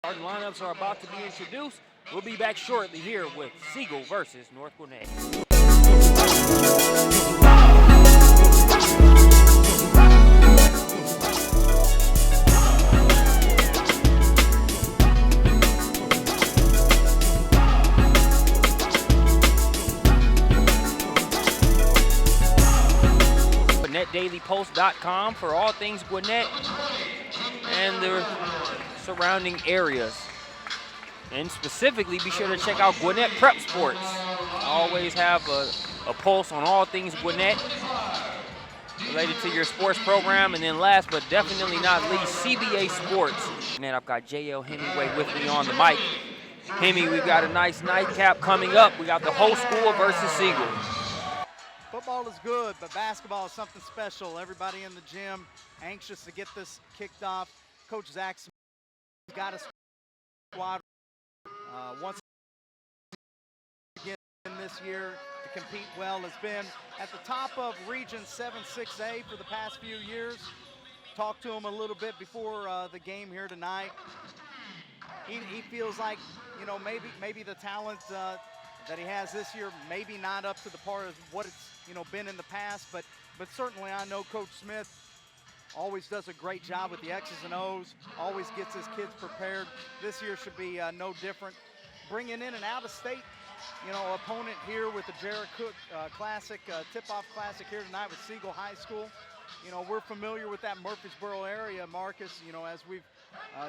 Starting lineups are about to be introduced. We'll be back shortly here with Siegel versus North Gwinnett. GwinnettDailyPost.com for all things Gwinnett and their surrounding areas. And specifically, be sure to check out Gwinnett Prep Sports. I always have a pulse on all things Gwinnett related to your sports program. And then last but definitely not least, CBA Sports. And I've got JL Hemingway with me on the mic. Hemi, we've got a nice nightcap coming up. We got the whole school versus Siegel. Football is good, but basketball is something special. Everybody in the gym anxious to get this kicked off. Coach Zach Smith got a squad once again this year to compete well. Has been at the top of Region 7-6A for the past few years. Talked to him a little bit before the game here tonight. He feels like, you know, maybe the talent that he has this year, maybe not up to the part of what it's, you know, been in the past, but certainly I know Coach Smith always does a great job with the X's and O's, always gets his kids prepared. This year should be no different. Bringing in an out-of-state, you know, opponent here with the Jared Cook Classic, tip-off classic here tonight with Siegel High School. You know, we're familiar with that Murfreesboro area, Marcus, you know, as we've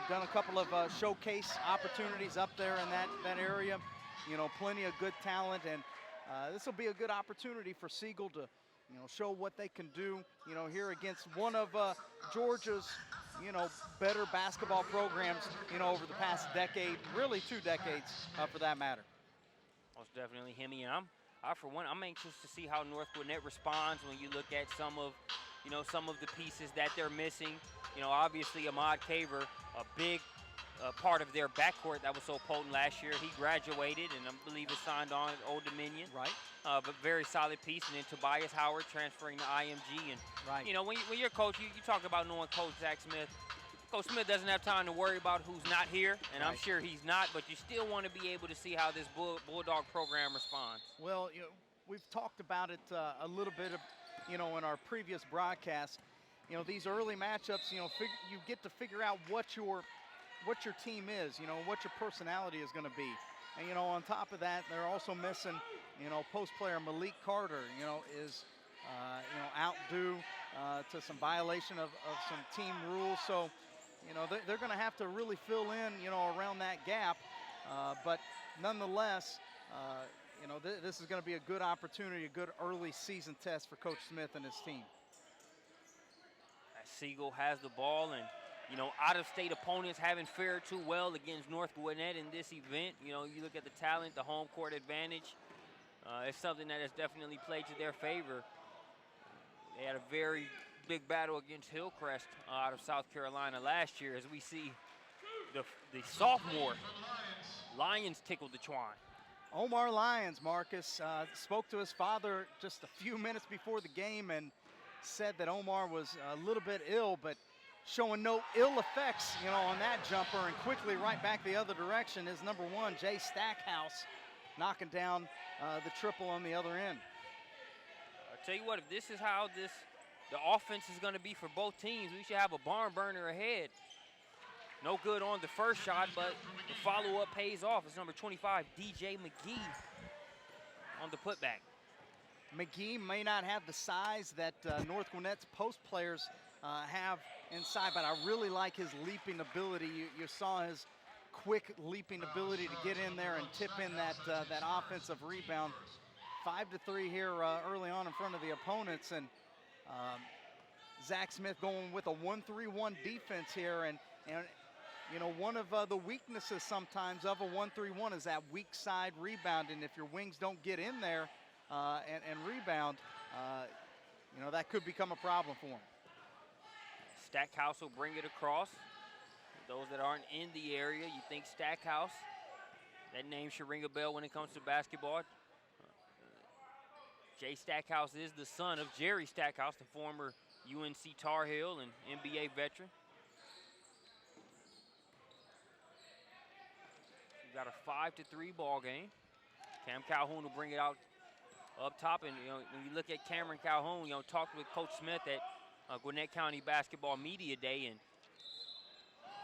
done a couple of showcase opportunities up there in that area. You know, plenty of good talent, and this will be a good opportunity for Siegel to, you know, show what they can do, you know, here against one of Georgia's, you know, better basketball programs, you know, over the past decade, really 2 decades for that matter. Most definitely, Hemi, and for one, I'm anxious to see how North Gwinnett responds when you look at some of the pieces that they're missing. You know, obviously Ahmad Kaver, a big part of their backcourt that was so potent last year. He graduated and I believe is signed on at Old Dominion. Right. But very solid piece. And then Tobias Howard transferring to IMG. And, right. You know, when you're a coach, you talk about knowing Coach Zach Smith. Coach Smith doesn't have time to worry about who's not here, and right. I'm sure he's not, but you still want to be able to see how this Bulldog program responds. Well, you know, we've talked about it a little bit, you know, in our previous broadcast. You know, these early matchups, you know, you get to figure out what your team is, you know, what your personality is going to be. And, you know, on top of that, they're also missing, you know, post player Malik Carter, you know, is, you know, out due to some violation of some team rules. So, you know, they're going to have to really fill in, you know, around that gap. But nonetheless, you know, this is going to be a good opportunity, a good early season test for Coach Smith and his team. Siegel has the ball, and you know, out-of-state opponents haven't fared too well against North Gwinnett in this event. You know, you look at the talent, the home court advantage. It's something that has definitely played to their favor. They had a very big battle against Hillcrest out of South Carolina last year, as we see the sophomore Lions tickle the twine. Omar Lyons, Marcus, spoke to his father just a few minutes before the game and said that Omar was a little bit ill, but showing no ill effects, you know, on that jumper, and quickly right back the other direction is number 1, Jay Stackhouse, knocking down the triple on the other end. I'll tell you what, if this is how the offense is going to be for both teams, we should have a barn burner ahead. No good on the first shot, but the follow-up pays off. It's number 25, DJ McGee, on the putback. McGee may not have the size that North Gwinnett's post players have inside, but I really like his leaping ability. You saw his quick leaping ability to get in there and tip in that offensive rebound. 5-3 here early on in front of the opponents, and Zach Smith going with a 1-3-1 defense here, and you know, one of the weaknesses sometimes of a 1-3-1 is that weak side rebound, and if your wings don't get in there and rebound, you know, that could become a problem for him. Stackhouse will bring it across. Those that aren't in the area, you think Stackhouse, that name should ring a bell when it comes to basketball. Jay Stackhouse is the son of Jerry Stackhouse, the former UNC Tar Heel and NBA veteran. got a 5-3 ball game. Cam Calhoun will bring it out up top, and when you look at Cameron Calhoun, talked with Coach Smith at Gwinnett County Basketball Media Day, and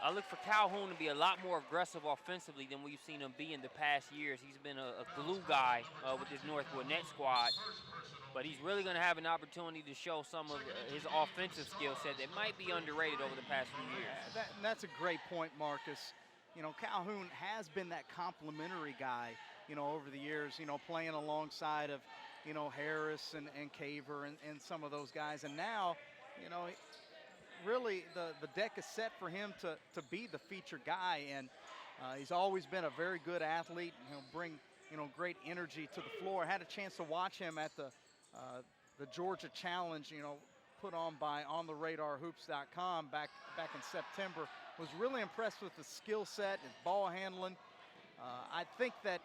I look for Calhoun to be a lot more aggressive offensively than we've seen him be in the past years. He's been a glue guy with this North Gwinnett squad, but he's really going to have an opportunity to show some of his offensive skill set that might be underrated over the past few years. That's a great point, Marcus. Calhoun has been that complimentary guy, over the years, playing alongside of, Harris and Caver and some of those guys. And now, really the deck is set for him to be the featured guy. And he's always been a very good athlete. He'll bring, great energy to the floor. I had a chance to watch him at the Georgia Challenge, put on by OnTheRadarHoops.com back in September. Was really impressed with the skill set and ball handling. I think that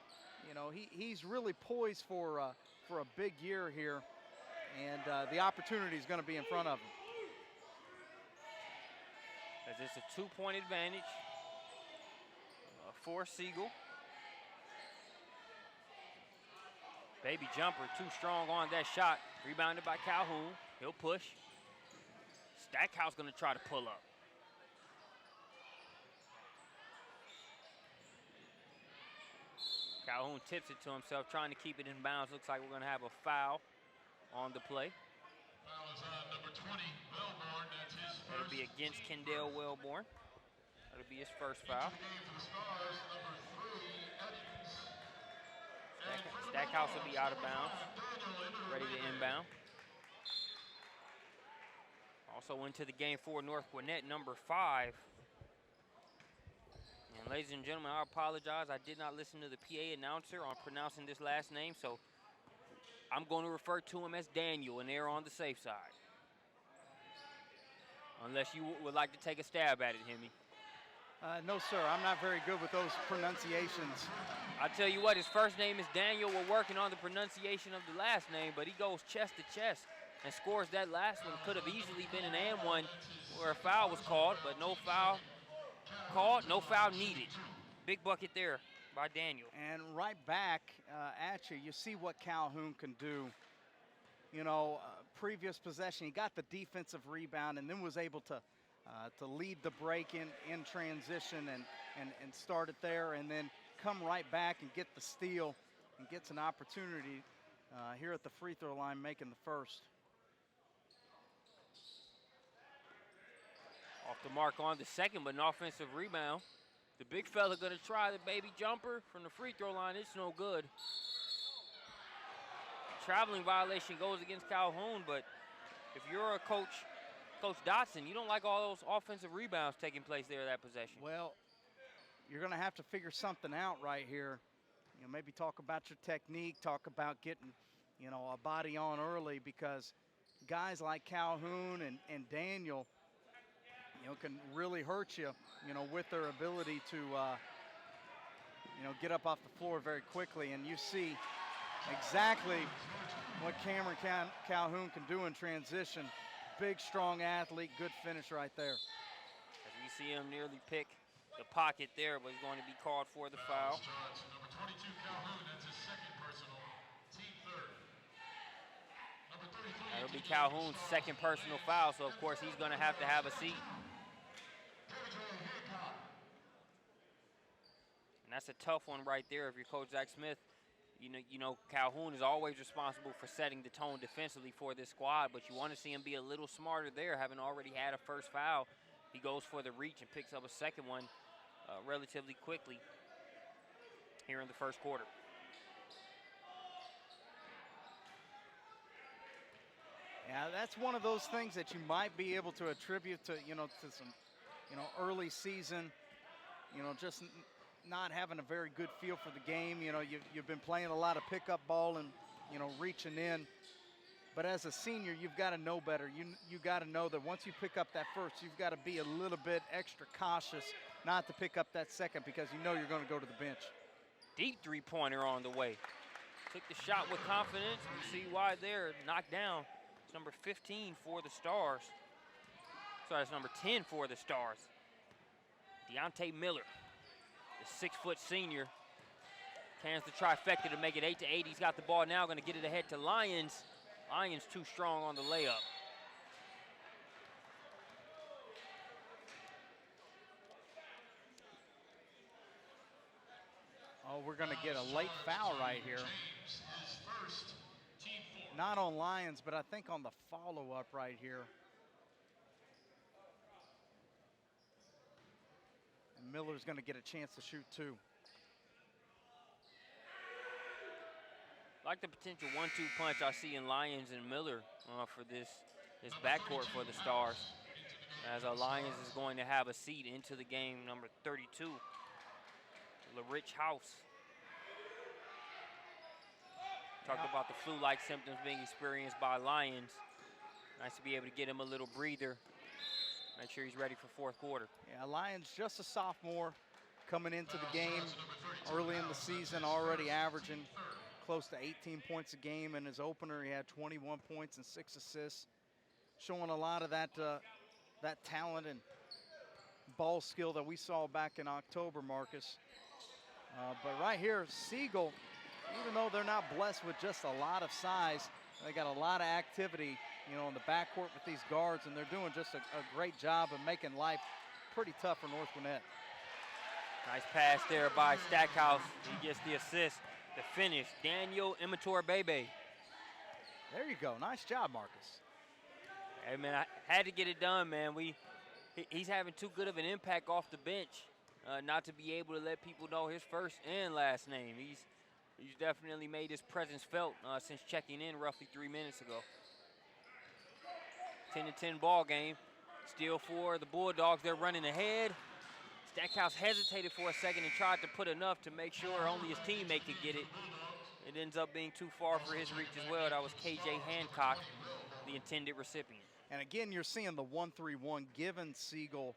he's really poised for a big year here, and the opportunity is going to be in front of him. As it's a 2-point advantage for Siegel. Baby jumper too strong on that shot. Rebounded by Calhoun. He'll push. Stackhouse going to try to pull up. Calhoun tips it to himself, trying to keep it in bounds. Looks like we're going to have a foul on the play. Foul is on number 20, Wellborn. That's his first. That'll be against Kendall Wellborn. That'll be his first foul. Stackhouse will be out of bounds, ready to inbound. Also into the game for North Gwinnett, number 5. And ladies and gentlemen, I apologize. I did not listen to the PA announcer on pronouncing this last name, so I'm going to refer to him as Daniel, and they're on the safe side. Unless you would like to take a stab at it, Hemi. No, sir. I'm not very good with those pronunciations. I tell you what, his first name is Daniel. We're working on the pronunciation of the last name, but he goes chest to chest and scores that last one. Could have easily been an and one where a foul was called, but no foul called, no foul needed. Big bucket there by Daniel. And right back at you, you see what Calhoun can do. Previous possession, he got the defensive rebound and then was able to lead the break in transition and start it there, and then come right back and get the steal and gets an opportunity here at the free throw line, making the first. Off the mark on the second, but an offensive rebound. The big fella gonna try the baby jumper from the free throw line. It's no good. Traveling violation goes against Calhoun, but if you're a Coach Dotson, you don't like all those offensive rebounds taking place there at that possession. Well, you're gonna have to figure something out right here. Maybe talk about your technique, talk about getting, a body on early, because guys like Calhoun and Daniel, can really hurt you, with their ability to, get up off the floor very quickly. And you see exactly what Cameron Calhoun can do in transition. Big, strong athlete, good finish right there. As we see him nearly pick the pocket there, but he's going to be called for the foul. Number 22, Calhoun, that's his second personal, team third. Number 33. That'll be Calhoun's second personal foul, so of course he's going to have a seat. And that's a tough one right there if you're Coach Zach Smith. Calhoun is always responsible for setting the tone defensively for this squad, but you want to see him be a little smarter there, having already had a first foul. He goes for the reach and picks up a second one relatively quickly here in the first quarter. Yeah, that's one of those things that you might be able to attribute to, to some, early season, just not having a very good feel for the game. You've been playing a lot of pickup ball and, reaching in. But as a senior, you've got to know better. You got to know that once you pick up that first, you've got to be a little bit extra cautious not to pick up that second, because you're going to go to the bench. Deep three-pointer on the way. Took the shot with confidence. You see why there, knocked down. It's number 15 for the Stars. Sorry, it's number 10 for the Stars. Deontay Miller. the 6-foot senior. Cans the trifecta to make it 8-8. He's got the ball now, going to get it ahead to Lyons. Lyons too strong on the layup. Oh, we're going to get a late foul right here. Not on Lyons, but I think on the follow-up right here. And Miller's going to get a chance to shoot two. Like the potential 1-2 punch I see in Lyons and Miller for this backcourt for the Stars. As Lyons is going to have a seat into the game, number 32, LaRich House. Talked about the flu-like symptoms being experienced by Lyons. Nice to be able to get him a little breather. Make sure he's ready for fourth quarter. Yeah, Lyons just a sophomore coming into the game early in the season, already averaging close to 18 points a game. In his opener, he had 21 points and 6 assists, showing a lot of that talent and ball skill that we saw back in October, Marcus. But right here, Siegel, even though they're not blessed with just a lot of size, they got a lot of activity, you know, in the backcourt with these guards, and they're doing just a great job of making life pretty tough for North Gwinnett. Nice pass there by Stackhouse. He gets the assist, the finish. Daniel Immature Bebe. There you go. Nice job, Marcus. Hey, man, I had to get it done, man. He's having too good of an impact off the bench not to be able to let people know his first and last name. He's definitely made his presence felt since checking in roughly 3 minutes ago. 10-10 ball game. Still for the Bulldogs. They're running ahead. Stackhouse hesitated for a second and tried to put enough to make sure only his teammate could get it. It ends up being too far for his reach as well. That was KJ Hancock, the intended recipient. And again, you're seeing the 1-3-1 giving Siegel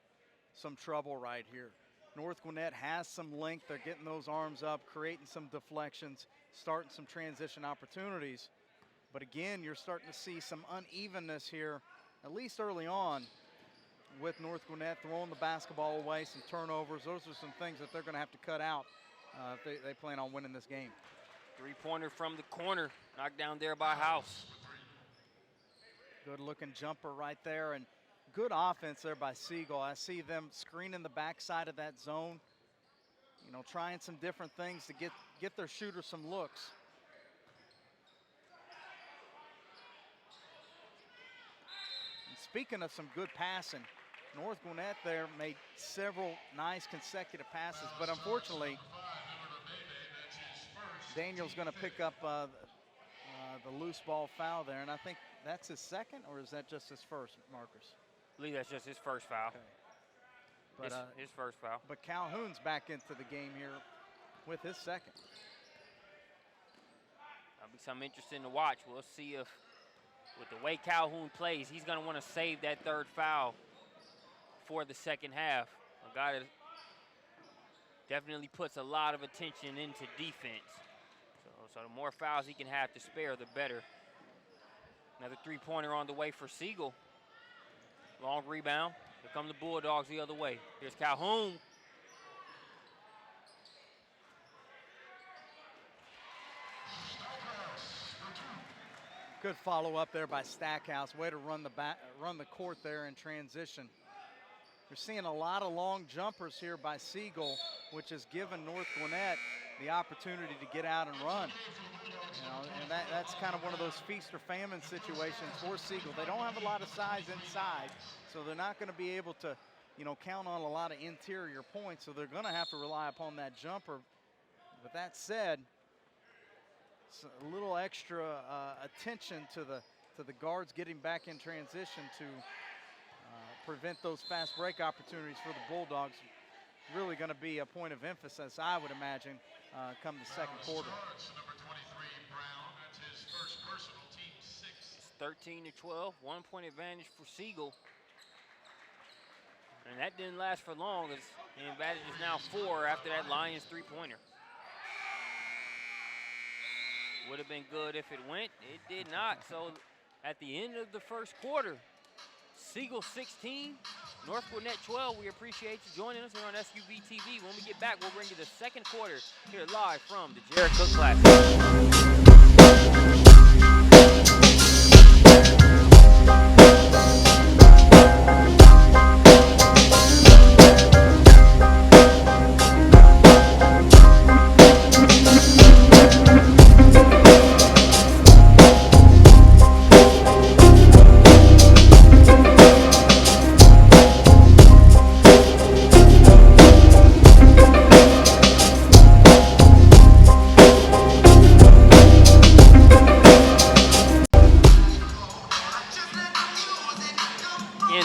some trouble right here. North Gwinnett has some length. They're getting those arms up, creating some deflections, starting some transition opportunities. But again, you're starting to see some unevenness here, at least early on, with North Gwinnett throwing the basketball away, some turnovers. Those are some things that they're going to have to cut out if they plan on winning this game. Three-pointer from the corner, knocked down there by House. Good-looking jumper right there, and good offense there by Siegel. I see them screening the backside of that zone, you know, trying some different things to get their shooters some looks. And speaking of some good passing, North Gwinnett there made several nice consecutive passes, but unfortunately, Daniel's going to pick up the loose ball foul there, and I think that's his second, or is that just his first, Marcus? I believe that's just his first foul. Okay. But, his first foul. But Calhoun's back into the game here with his second. That'll be something interesting to watch. We'll see if, with the way Calhoun plays, he's going to want to save that third foul for the second half. A guy that definitely puts a lot of attention into defense. So the more fouls he can have to spare, the better. Another three-pointer on the way for Siegel. Long rebound. Here come the Bulldogs the other way. Here's Calhoun. Good follow-up there by Stackhouse. Way to run the court there in transition. You're seeing a lot of long jumpers here by Siegel, which has given North Gwinnett the opportunity to get out and run. You know, and that's kind of one of those feast or famine situations for Siegel. They don't have a lot of size inside, so they're not going to be able to, you know, count on a lot of interior points, so they're going to have to rely upon that jumper. With that said, it's a little extra attention to the guards getting back in transition to prevent those fast break opportunities for the Bulldogs. Really going to be a point of emphasis, I would imagine, come the second quarter. Number 23, Brown. That's his first personal, team 6. It's 13-12, 1 point advantage for Siegel. And that didn't last for long, as the advantage is now 4 after that Lions three-pointer. Would have been good if it went. It did not. So at the end of the first quarter, Siegel 16, North Gwinnett 12, we appreciate you joining us here on SUVtv. When we get back, we'll bring you the second quarter here live from the Jared Cook Classic.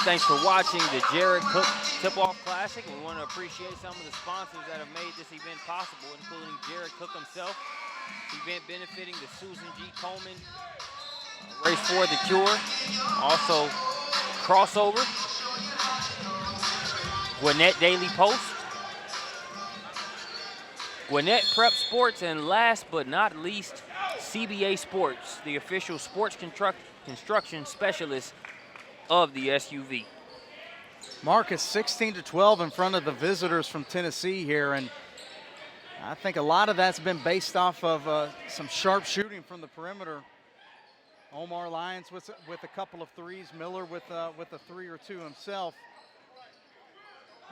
Thanks for watching the Jared Cook Tip-Off Classic. We want to appreciate some of the sponsors that have made this event possible, including Jared Cook himself. This event benefiting the Susan G. Komen Race for the Cure. Also, Crossover, Gwinnett Daily Post, Gwinnett Prep Sports, and last but not least, CBA Sports, the official sports construction specialist of the SUV. Marcus 16-12 in front of the visitors from Tennessee here, and I think a lot of that's been based off of some sharp shooting from the perimeter. Omar Lyons with a couple of threes, Miller with a three or two himself.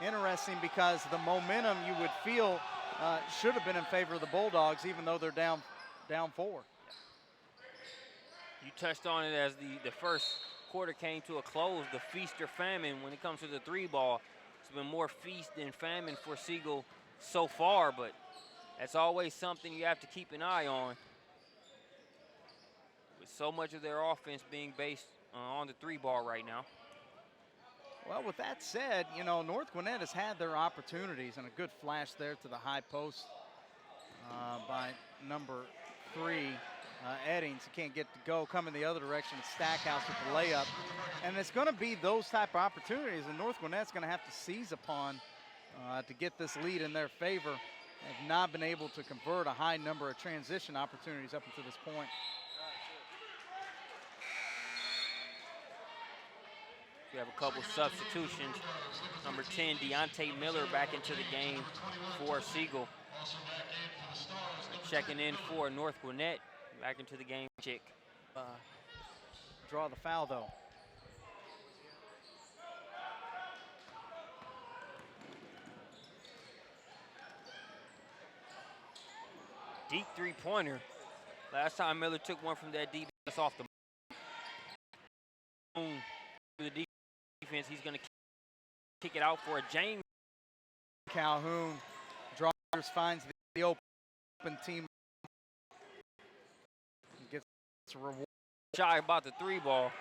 Interesting because the momentum you would feel should have been in favor of the Bulldogs, even though they're down 4. You touched on it as the first quarter came to a close, the feast or famine when it comes to the three ball. It's been more feast than famine for Siegel so far, but that's always something you have to keep an eye on. With so much of their offense being based on the three ball right now. Well, with that said, you know, North Gwinnett has had their opportunities, and a good flash there to the high post by number 3. Eddings, he can't get to go, coming the other direction. Stackhouse with the layup. And it's going to be those type of opportunities, and North Gwinnett's going to have to seize upon to get this lead in their favor. Have not been able to convert a high number of transition opportunities up until this point. We have a couple substitutions. Number 10, Deontay Miller back into the game for Siegel. Checking in for North Gwinnett. Back into the game, Chick. Draw the foul, though. Deep three-pointer. Last time Miller took one from that deep, that's off the defense. He's going to kick it out for a James. Calhoun draws, finds the open team. Gets a reward. Shy about the three ball.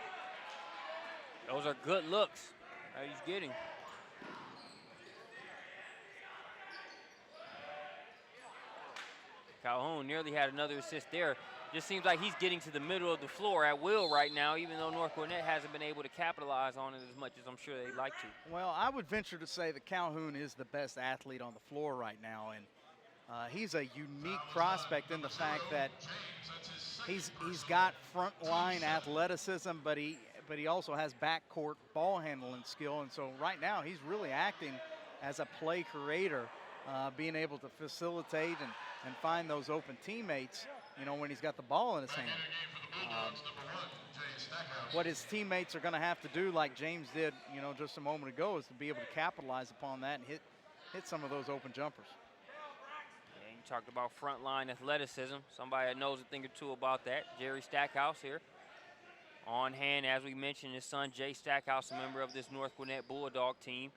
Those are good looks that he's getting. Calhoun nearly had another assist there. Just seems like he's getting to the middle of the floor at will right now, even though North Gwinnett hasn't been able to capitalize on it as much as I'm sure they'd like to. Well, I would venture to say that Calhoun is the best athlete on the floor right now, and he's a unique prospect in the fact that he's got front line athleticism, but he also has backcourt ball handling skill, and so right now he's really acting as a play creator, being able to facilitate and find those open teammates, you know, when he's got the ball in his hand. What his teammates are going to have to do, like James did, you know, just a moment ago, is to be able to capitalize upon that and hit some of those open jumpers. Yeah, you talked about frontline athleticism. Somebody that knows a thing or two about that. Jerry Stackhouse here. On hand, as we mentioned, his son Jay Stackhouse, a member of this North Gwinnett Bulldog team,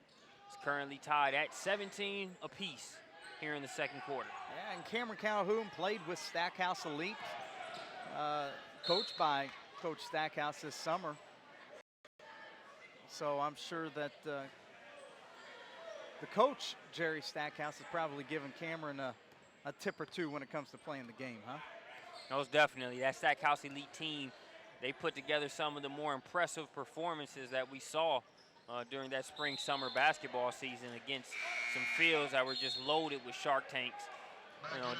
is currently tied at 17 apiece here in the second quarter. Yeah, and Cameron Calhoun played with Stackhouse Elite, coached by Coach Stackhouse this summer. So I'm sure that the coach, Jerry Stackhouse, is probably giving Cameron a tip or two when it comes to playing the game, huh? Most definitely. That Stackhouse Elite team, they put together some of the more impressive performances that we saw during that spring-summer basketball season against some fields that were just loaded with shark tanks. you know,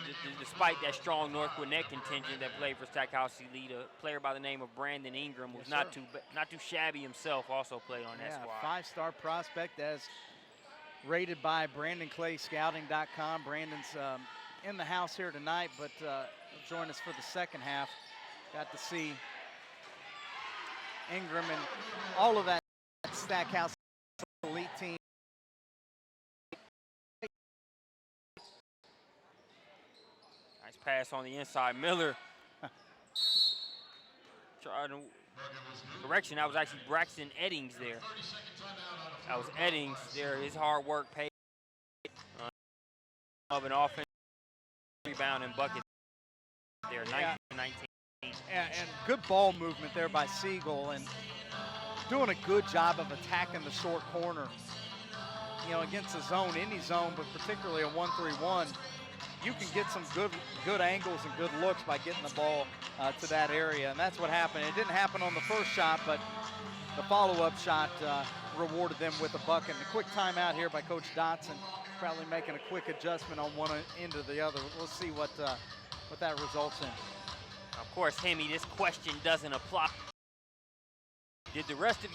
despite that strong North Gwinnett contingent that played for Stackhouse Elite, a player by the name of Brandon Ingram, who's not too shabby himself, also played on that squad. Five-star prospect as rated by BrandonClayScouting.com. Brandon's in the house here tonight, but join us for the second half. Got to see Ingram and all of that Stackhouse Elite team. Nice pass on the inside. Miller. Correction, that was actually Braxton Eddings there. That was Eddings there. His hard work paid of an offensive rebound and bucket there, 19-19. And good ball movement there by Siegel, and doing a good job of attacking the short corner. You know, against a zone, any zone, but particularly a 1-3-1, you can get some good angles and good looks by getting the ball to that area, and that's what happened. It didn't happen on the first shot, but the follow-up shot rewarded them with a bucket. And a quick timeout here by Coach Dotson, probably making a quick adjustment on one end or the other. We'll see what that results in. Of course, Hemi, this question doesn't apply. Did the rest of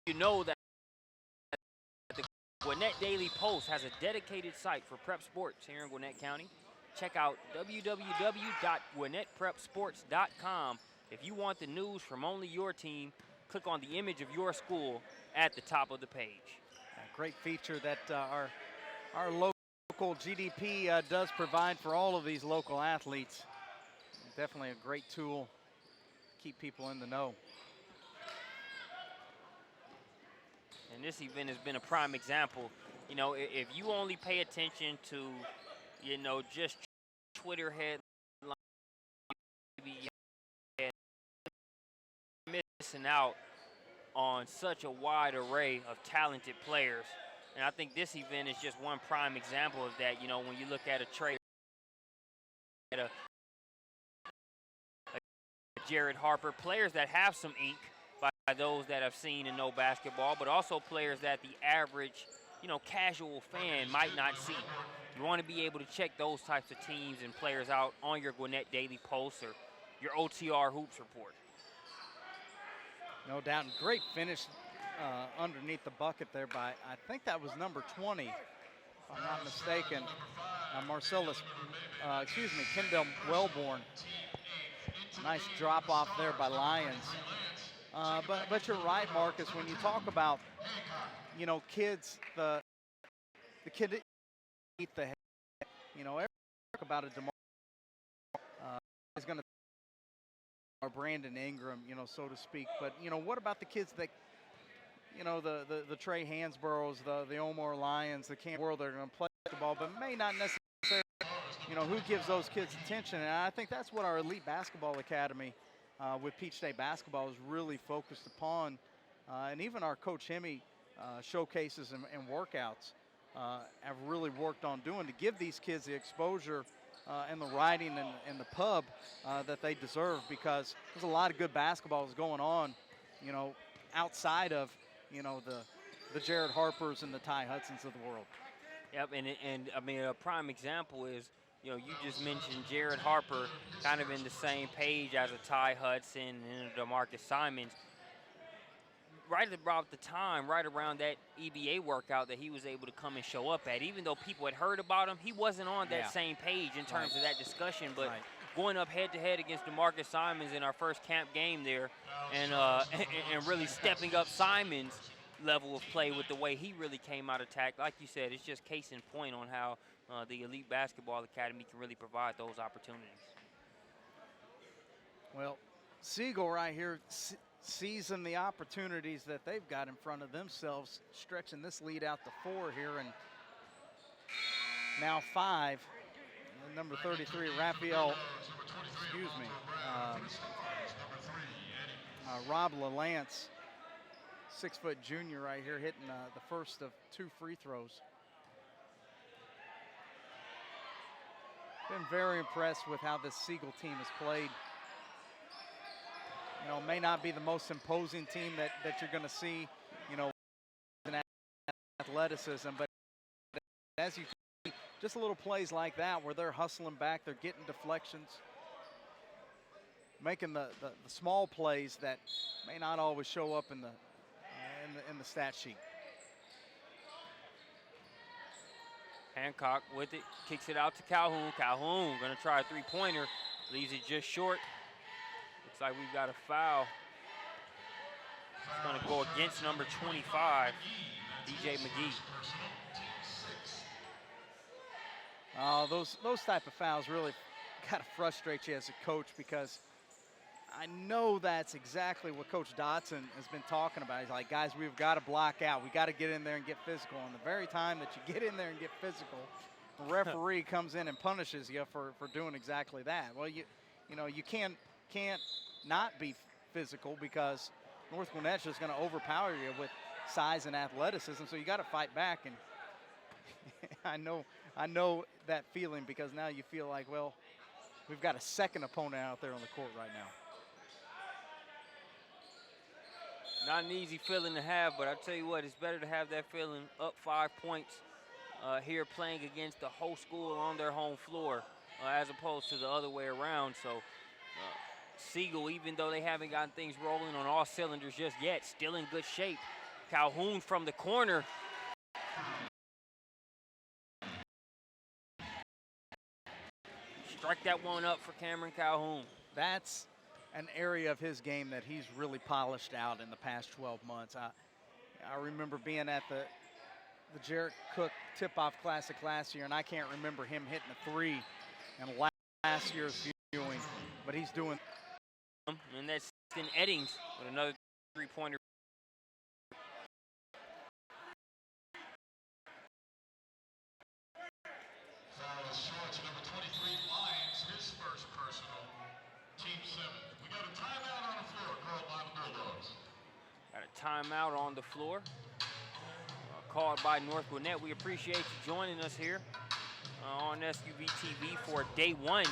you know that the Gwinnett Daily Post has a dedicated site for prep sports here in Gwinnett County? Check out www.gwinnettprepsports.com. If you want the news from only your team, click on the image of your school at the top of the page. A great feature that our local GDP does provide for all of these local athletes. Definitely a great tool to keep people in the know. And this event has been a prime example. You know, if you only pay attention to, you know, just Twitter headlines, you're missing out on such a wide array of talented players. And I think this event is just one prime example of that. You know, when you look at a trade, at a Jared Harper, players that have some ink by those that have seen and know basketball, but also players that the average, you know, casual fan might not see. You want to be able to check those types of teams and players out on your Gwinnett Daily Post or your OTR Hoops report. No doubt, and great finish underneath the bucket there by, I think that was number 20, if I'm not mistaken, Kendall Wellborn. Nice drop off there by Lyons. But you're right, Marcus, when you talk about, you know, kids, the kid that eat the head, you know, every talk about a DeMar is going to or Brandon Ingram, you know, so to speak. But, you know, what about the kids that, you know, the Trey Hansboroughs, the Omar Lyons, the Camp World, they're going to play basketball, but may not necessarily, you know, who gives those kids attention? And I think that's what our Elite Basketball Academy with Peach State Basketball is really focused upon. And even our Coach Hemi showcases and workouts have really worked on doing to give these kids the exposure and the writing and the pub that they deserve, because there's a lot of good basketballs going on, you know, outside of, you know, the Jared Harpers and the Ty Hudsons of the world. Yep, and I mean, a prime example is, you know, you just mentioned Jared Harper kind of in the same page as a Ty Hudson and a DeMarcus Simons. Right about the time, right around that EBA workout that he was able to come and show up at, even though people had heard about him, he wasn't on that same page in terms of that discussion. But going up head-to-head against DeMarcus Simons in our first camp game there, and really stepping up Simons' level of play with the way he really came out attack, like you said, it's just case in point on how the Elite Basketball Academy can really provide those opportunities. Well, Siegel right here seizing the opportunities that they've got in front of themselves, stretching this lead out to 4 here, and now 5. And number 33, Rob LaLance, 6-foot junior right here, hitting the first of 2 free throws. Been very impressed with how this Siegel team has played. You know, may not be the most imposing team that you're going to see, you know, in athleticism, but as you see, just little plays like that where they're hustling back, they're getting deflections, making the small plays that may not always show up in the stat sheet. Hancock with it, kicks it out to Calhoun. Calhoun gonna try a three-pointer, leaves it just short. Looks like we've got a foul. It's gonna go against number 25, DJ McGee. Oh, those type of fouls really gotta frustrate you as a coach, because I know that's exactly what Coach Dotson has been talking about. He's like, guys, we've got to block out. We got to get in there and get physical. And the very time that you get in there and get physical, the referee comes in and punishes you for doing exactly that. Well, you know, you can't not be physical, because North Gwinnett's just going to overpower you with size and athleticism. So you got to fight back. And I know that feeling, because now you feel like, well, we've got a second opponent out there on the court right now. Not an easy feeling to have, but I tell you what, it's better to have that feeling up 5 points here playing against the whole school on their home floor as opposed to the other way around. So Siegel, even though they haven't gotten things rolling on all cylinders just yet, still in good shape. Calhoun from the corner. Strike that one up for Cameron Calhoun. That's an area of his game that he's really polished out in the past 12 months. I remember being at the Jarrett Cook Tip-Off Classic last year, and I can't remember him hitting a three in last year's viewing, but he's doing. And that's in Eddings with another three-pointer. Foul is short to number 23, Lyons, his first personal, team 7. We got a timeout on the floor called by the Bulldogs. Got a timeout on the floor called by North Gwinnett. We appreciate you joining us here on SUVtv for day 1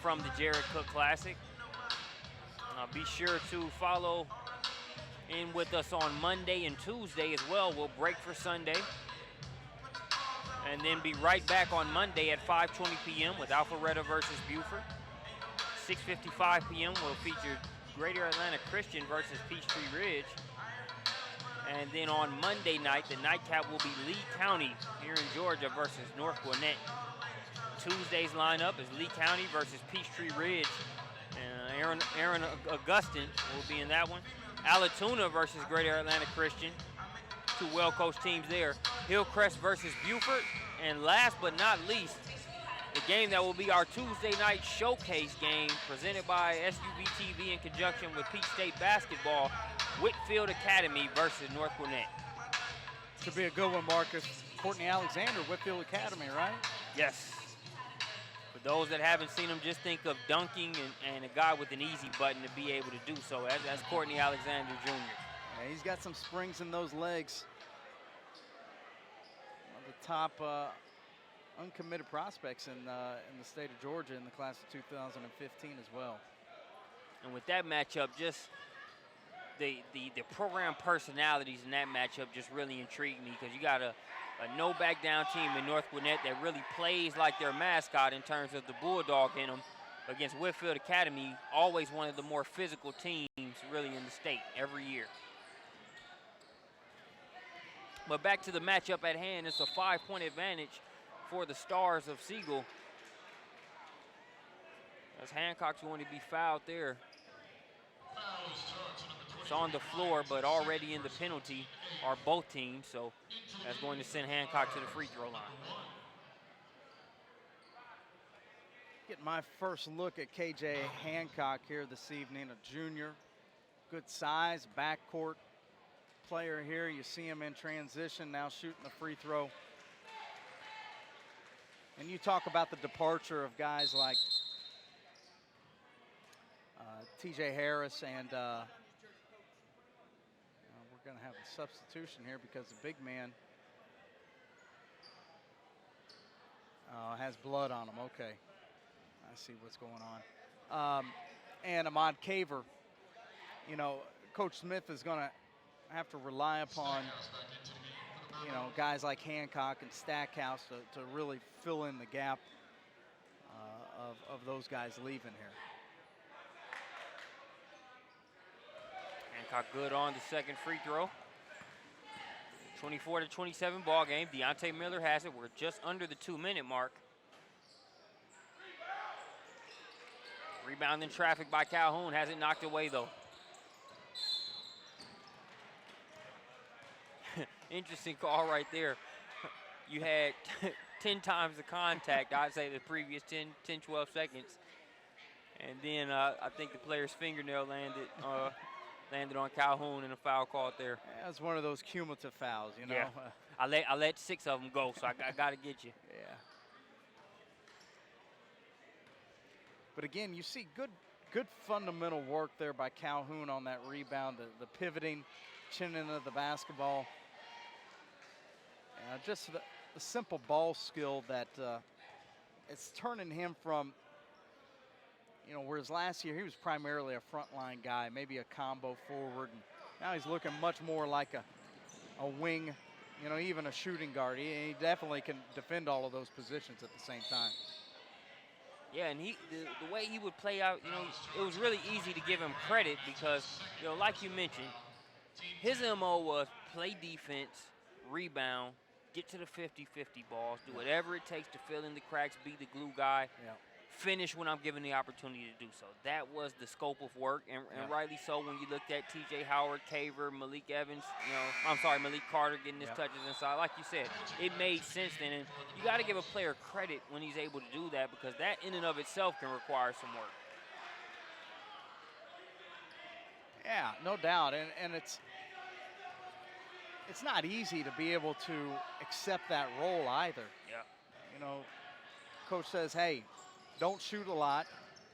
from the Jarrett Cook Classic. Be sure to follow in with us on Monday and Tuesday as well. We'll break for Sunday and then be right back on Monday at 5:20 p.m. with Alpharetta versus Buford. 6:55 p.m. will feature Greater Atlanta Christian versus Peachtree Ridge. And then on Monday night, the nightcap will be Lee County here in Georgia versus North Gwinnett. Tuesday's lineup is Lee County versus Peachtree Ridge. Aaron Augustin will be in that one. Alatoona versus Greater Atlanta Christian. Two well-coached teams there. Hillcrest versus Buford. And last but not least, the game that will be our Tuesday night showcase game presented by SUVtv in conjunction with Peach State Basketball, Whitfield Academy versus North Gwinnett. Should be a good one, Marcus. Courtney Alexander, Whitfield Academy, right? Yes. For those that haven't seen him, just think of dunking and a guy with an easy button to be able to do so. That's Courtney Alexander Jr. Yeah, he's got some springs in those legs. One of the top uncommitted prospects in the state of Georgia in the class of 2015 as well. And with that matchup, just the program personalities in that matchup just really intrigued me, because you got a no back down team in North Gwinnett that really plays like their mascot in terms of the Bulldog in them, against Whitfield Academy, always one of the more physical teams really in the state every year. But back to the matchup at hand, it's a 5-point advantage for the Stars of Siegel, as Hancock's going to be fouled there. It's on the floor, but already in the penalty are both teams, so that's going to send Hancock to the free throw line. Get my first look at KJ Hancock here this evening, a junior. Good size, backcourt player here. You see him in transition, now shooting the free throw. And you talk about the departure of guys like TJ Harris, and we're going to have a substitution here because the big man has blood on him. Okay, I see what's going on. And Ahmad Caver, you know, Coach Smith is going to have to rely upon you know, guys like Hancock and Stackhouse to really fill in the gap of those guys leaving here. Hancock good on the second free throw. 24-27 ball game. Deontay Miller has it. We're just under the 2-minute mark. Rebound in traffic by Calhoun. Hasn't knocked away, though. Interesting call right there. You had 10 times the contact, I'd say, the previous 10, 12 seconds. And then I think the player's fingernail landed on Calhoun and a foul called there. Yeah, it's one of those cumulative fouls, you know. Yeah. I let 6 of them go, so I got to get you. Yeah. But again, you see good fundamental work there by Calhoun on that rebound, the pivoting, chinning into the basketball. Just the simple ball skill that it's turning him from, you know, whereas last year he was primarily a frontline guy, maybe a combo forward. And now he's looking much more like a wing, you know, even a shooting guard. He definitely can defend all of those positions at the same time. Yeah, and the way he would play out, you know, it was really easy to give him credit because, you know, like you mentioned, his MO was play defense, rebound, get to the 50-50 balls, do whatever it takes to fill in the cracks, be the glue guy, finish when I'm given the opportunity to do so. That was the scope of work, and rightly so when you looked at T.J. Howard, Caver, Malik Evans, Malik Carter getting his touches inside. Like you said, it made sense then, and you got to give a player credit when he's able to do that because that in and of itself can require some work. Yeah, no doubt, and it's not easy to be able to accept that role either. Yeah. You know, coach says, hey, don't shoot a lot,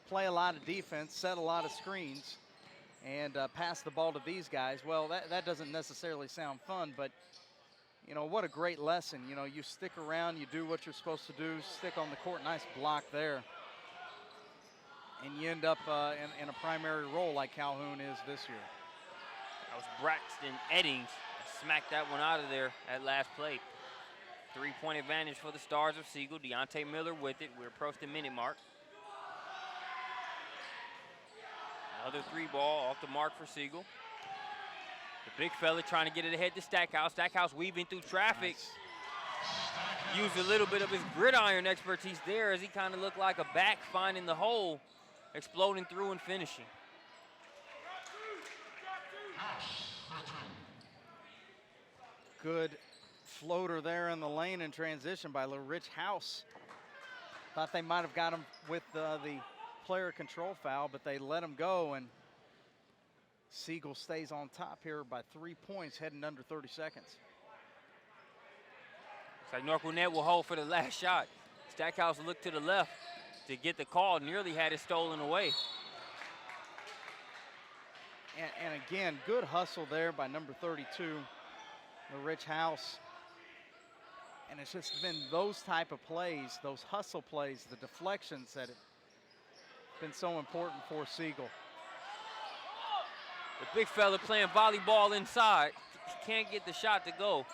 play a lot of defense, set a lot of screens, and pass the ball to these guys. Well, that doesn't necessarily sound fun, but, you know, what a great lesson. You know, you stick around, you do what you're supposed to do, stick on the court. Nice block there. And you end up in a primary role like Calhoun is this year. That was Braxton Eddings. Smacked that one out of there at last play. 3-point advantage for the Stars of Siegel. Deontay Miller with it. We approach the minute mark. Another 3-ball off the mark for Siegel. The big fella trying to get it ahead to Stackhouse. Stackhouse weaving through traffic. Nice. Used a little bit of his gridiron expertise there as he kind of looked like a back finding the hole, exploding through and finishing. Good floater there in the lane in transition by Rich House. Thought they might have got him with the player control foul, but they let him go, and Siegel stays on top here by 3 points, heading under 30 seconds. Looks like North Gwinnett will hold for the last shot. Stackhouse looked to the left to get the call, nearly had it stolen away. And again, good hustle there by number 32. Rich House, and it's just been those type of plays, those hustle plays, the deflections that have been so important for Siegel. The big fella playing volleyball inside. Can't get the shot to go.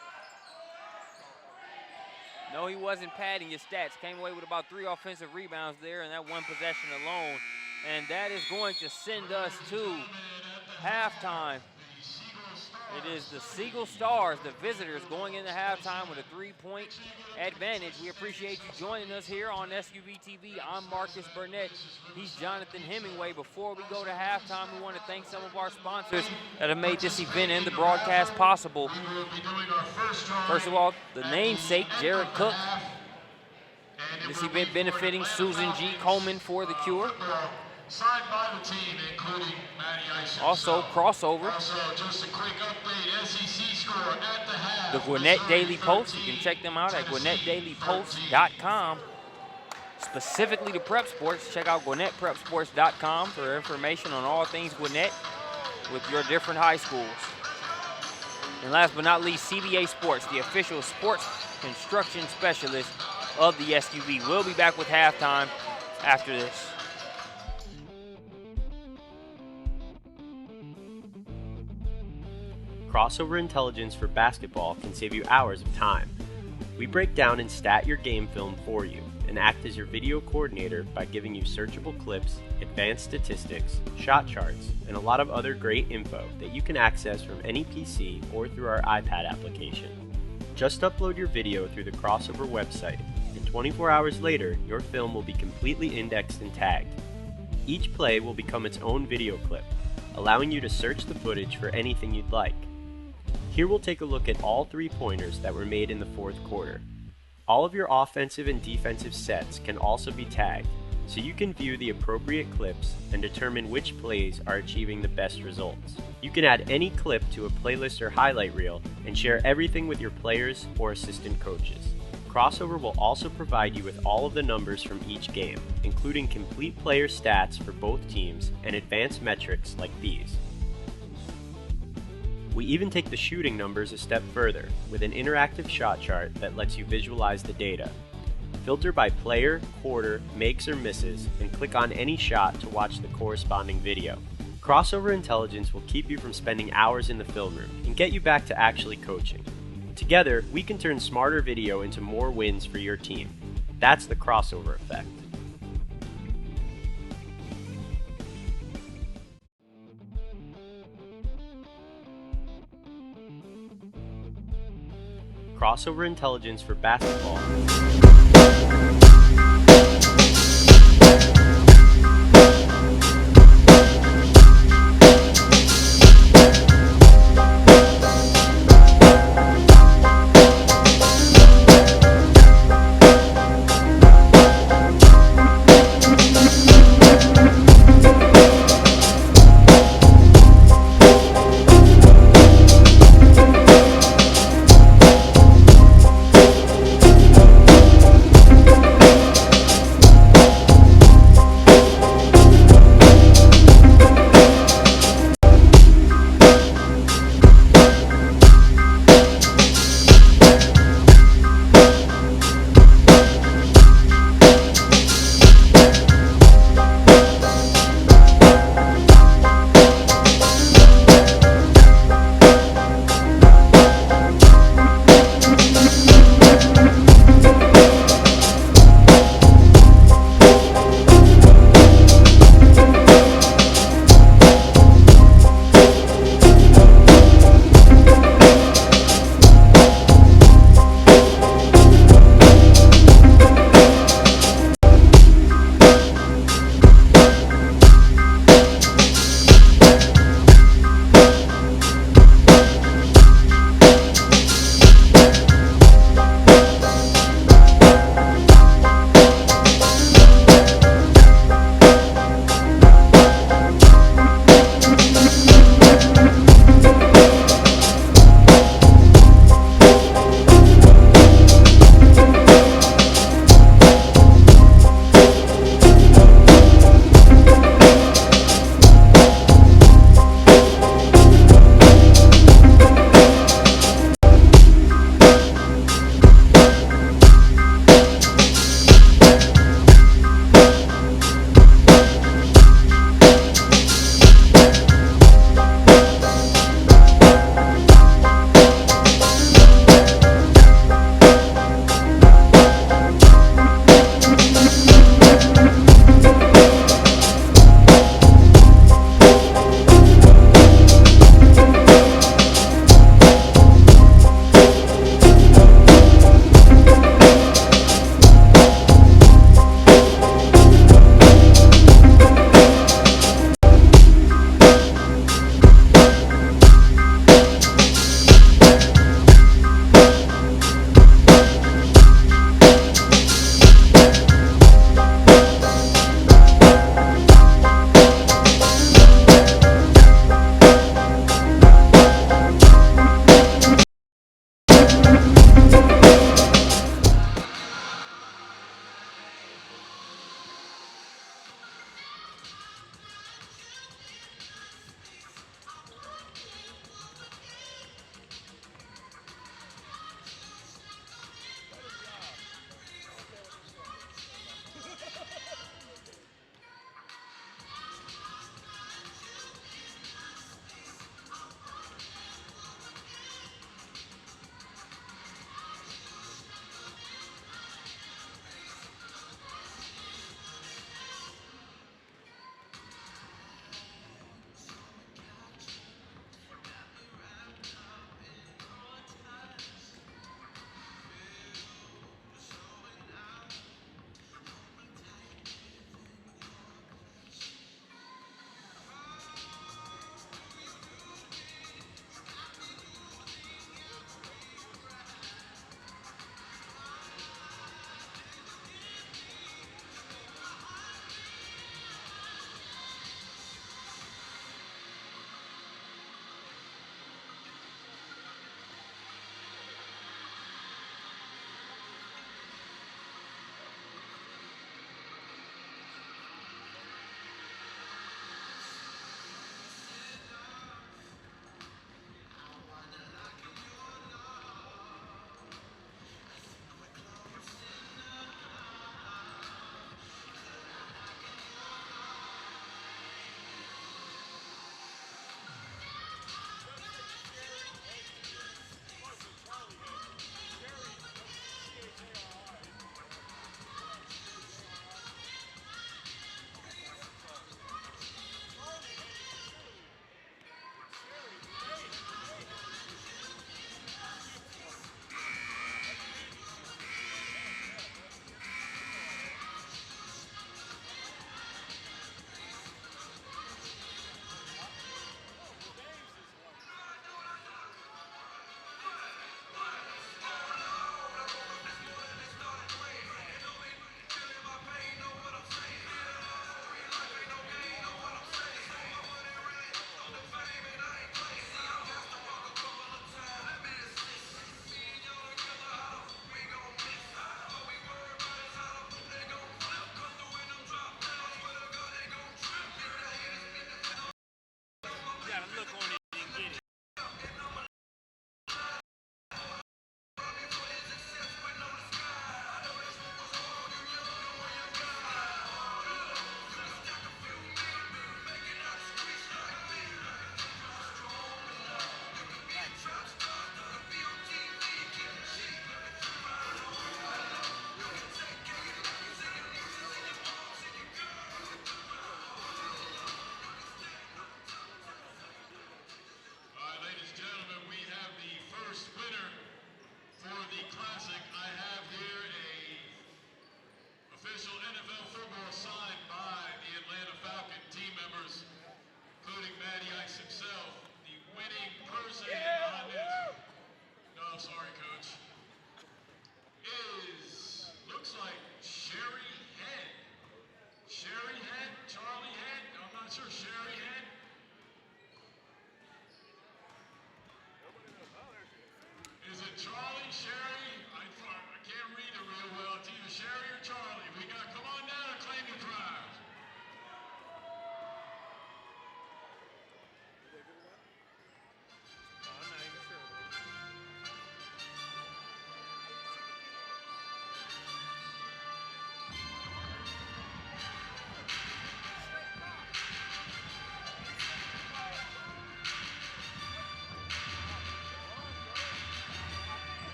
No, he wasn't padding his stats. Came away with about 3 offensive rebounds there in that one possession alone. And that is going to send us to halftime. It is the Siegel Stars, the visitors, going into halftime with a 3-point advantage. We appreciate you joining us here on SUVtv. I'm Marcus Burnett. He's Jonathan Hemingway. Before we go to halftime, we want to thank some of our sponsors that have made this event and the broadcast possible. First of all, the namesake, Jared Cook. This event benefiting Susan G. Coleman for the Cure. Signed by the team, including Matty Ice. Also, crossover. Also, just a quick update, SEC score at the half. The Gwinnett Daily Post. You can check them out at GwinnettDailyPost.com. Specifically to Prep Sports, check out GwinnettPrepSports.com for information on all things Gwinnett with your different high schools. And last but not least, CBA Sports, the official sports construction specialist of the SUV. We'll be back with halftime after this. Crossover intelligence for basketball can save you hours of time. We break down and stat your game film for you and act as your video coordinator by giving you searchable clips, advanced statistics, shot charts, and a lot of other great info that you can access from any PC or through our iPad application. Just upload your video through the Crossover website, and 24 hours later, your film will be completely indexed and tagged. Each play will become its own video clip, allowing you to search the footage for anything you'd like. Here we'll take a look at all 3-pointers that were made in the fourth quarter. All of your offensive and defensive sets can also be tagged, so you can view the appropriate clips and determine which plays are achieving the best results. You can add any clip to a playlist or highlight reel and share everything with your players or assistant coaches. Crossover will also provide you with all of the numbers from each game, including complete player stats for both teams and advanced metrics like these. We even take the shooting numbers a step further with an interactive shot chart that lets you visualize the data. Filter by player, quarter, makes or misses, and click on any shot to watch the corresponding video. Crossover intelligence will keep you from spending hours in the film room and get you back to actually coaching. Together, we can turn smarter video into more wins for your team. That's the crossover effect. Crossover intelligence for basketball.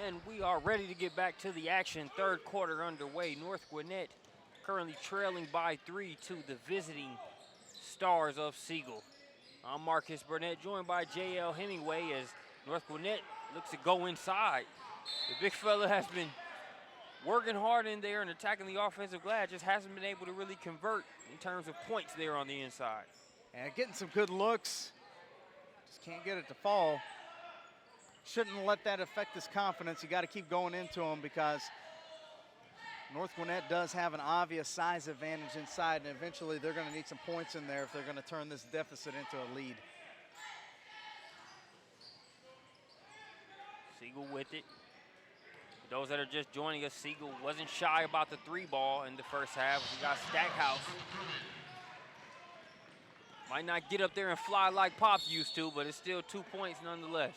And we are ready to get back to the action. Third quarter underway. North Gwinnett currently trailing by 3 to the visiting Stars of Siegel. I'm Marcus Burnett, joined by J.L. Hemingway as North Gwinnett looks to go inside. The big fella has been working hard in there and attacking the offensive glass, just hasn't been able to really convert in terms of points there on the inside. And getting some good looks, just can't get it to fall. Shouldn't let that affect his confidence. You got to keep going into him because North Gwinnett does have an obvious size advantage inside, and eventually they're going to need some points in there if they're going to turn this deficit into a lead. Siegel with it. For those that are just joining us, Siegel wasn't shy about the 3-ball in the first half. We got Stackhouse. Might not get up there and fly like Pops used to, but it's still 2 points nonetheless.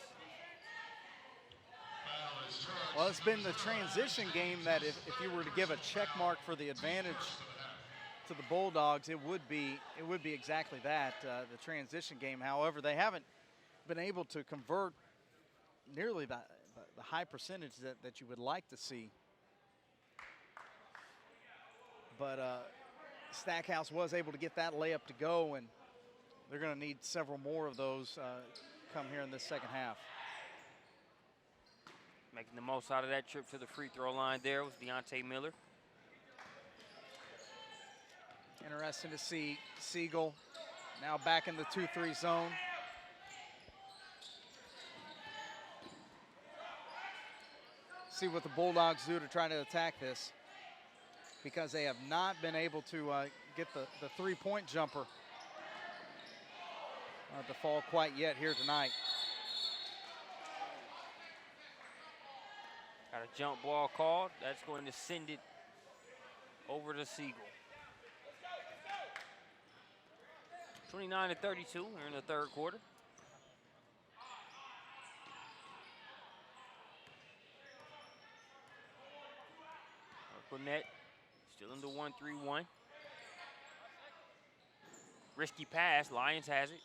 Well, it's been the transition game that if you were to give a check mark for the advantage to the Bulldogs, it would be exactly that, the transition game. However, they haven't been able to convert nearly the high percentage that you would like to see. But Stackhouse was able to get that layup to go, and they're going to need several more of those come here in this second half. Making the most out of that trip to the free throw line there was Deontay Miller. Interesting to see Siegel now back in the 2-3 zone. See what the Bulldogs do to try to attack this, because they have not been able to get the 3-point jumper to fall quite yet here tonight. Got a jump ball called. That's going to send it over to Siegel. 29-32 here in the third quarter. Gwinnett still in the 1-3-1. Risky pass. Lions has it.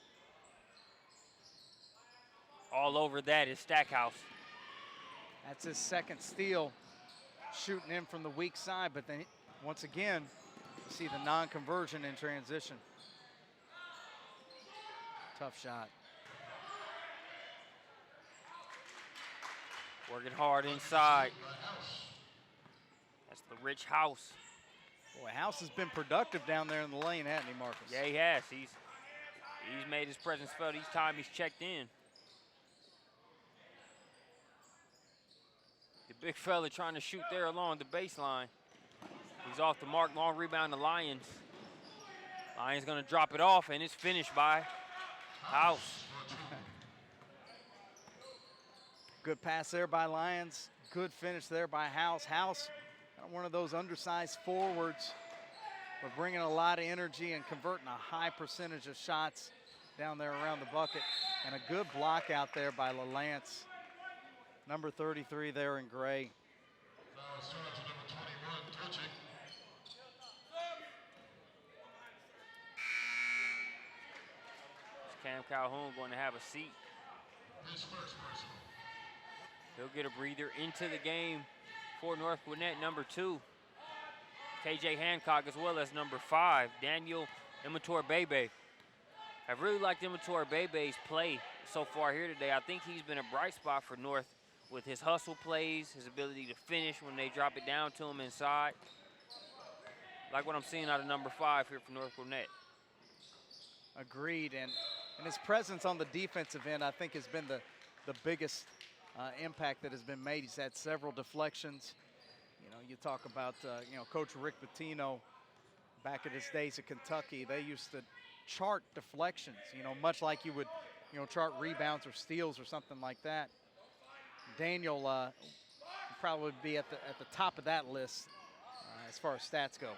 All over that is Stackhouse. That's his second steal, shooting in from the weak side, but then once again, you see the non-conversion in transition. Tough shot. Working hard inside. That's the Rich House. Boy, House has been productive down there in the lane, hasn't he, Marcus? Yeah, he has. He's made his presence felt each time he's checked in. The big fella trying to shoot there along the baseline. He's off the mark, long rebound to Lions. Lions gonna drop it off, and it's finished by House. Good pass there by Lions. Good finish there by House. House, one of those undersized forwards, but bringing a lot of energy and converting a high percentage of shots down there around the bucket. And a good block out there by LaLance. Number 33 there in gray. Foul starts with number 21, touching. Cam Calhoun going to have a seat. His first personal. He'll get a breather into the game for North Gwinnett, number 2. KJ Hancock, as well as number 5, Daniel Immature Bebe. I've really liked Immature Bebe's play so far here today. I think he's been a bright spot for North with his hustle plays, his ability to finish when they drop it down to him inside. Like what I'm seeing out of number 5 here for North Gwinnett. Agreed, and his presence on the defensive end, I think, has been the biggest impact that has been made. He's had several deflections. You know, you talk about, Coach Rick Pitino back in his days at Kentucky. They used to chart deflections, much like you would, chart rebounds or steals or something like that. Daniel would probably be at the top of that list as far as stats go.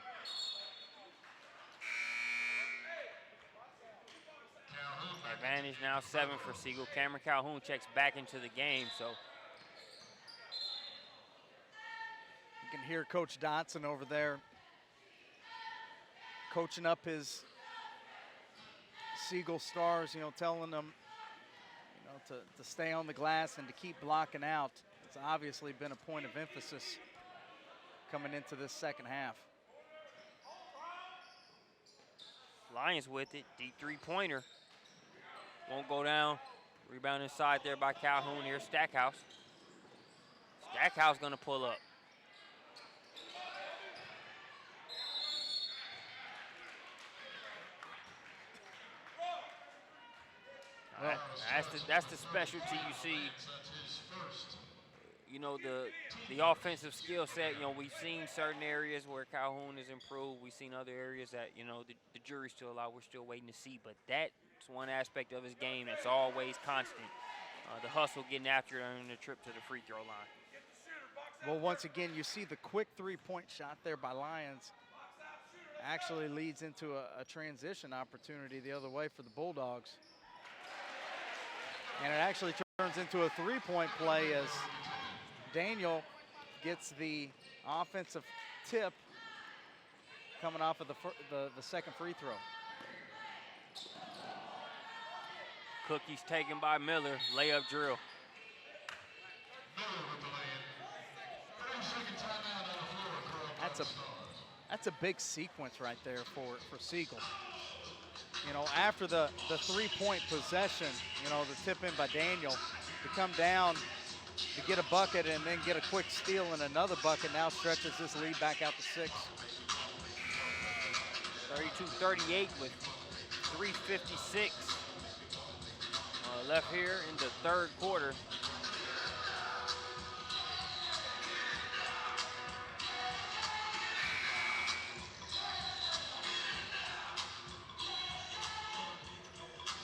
Advantage now 7 for Siegel. Cameron Calhoun checks back into the game, so. You can hear Coach Dotson over there coaching up his Siegel Stars, telling them, to stay on the glass and to keep blocking out. It's obviously been a point of emphasis coming into this second half. Lions with it, deep three-pointer. Won't go down. Rebound inside there by Calhoun. Here's Stackhouse. Stackhouse gonna pull up. That's the specialty you see. You know, the offensive skill set. You know, we've seen certain areas where Calhoun has improved. We've seen other areas that, you know, the jury's still out. We're still waiting to see. But that's one aspect of his game that's always constant. The hustle, getting after it on the trip to the free throw line. Well, once again, you see the quick three-point shot there by Lions actually leads into a transition opportunity the other way for the Bulldogs. And it actually turns into a three-point play as Daniel gets the offensive tip coming off of the second free throw. Cookies taken by Miller, layup drill. That's a big sequence right there for Siegel. You know, after the three-point possession, you know, the tip in by Daniel, to come down to get a bucket and then get a quick steal and another bucket now stretches this lead back out to 6. 32-38 with 3:56 left here in the third quarter.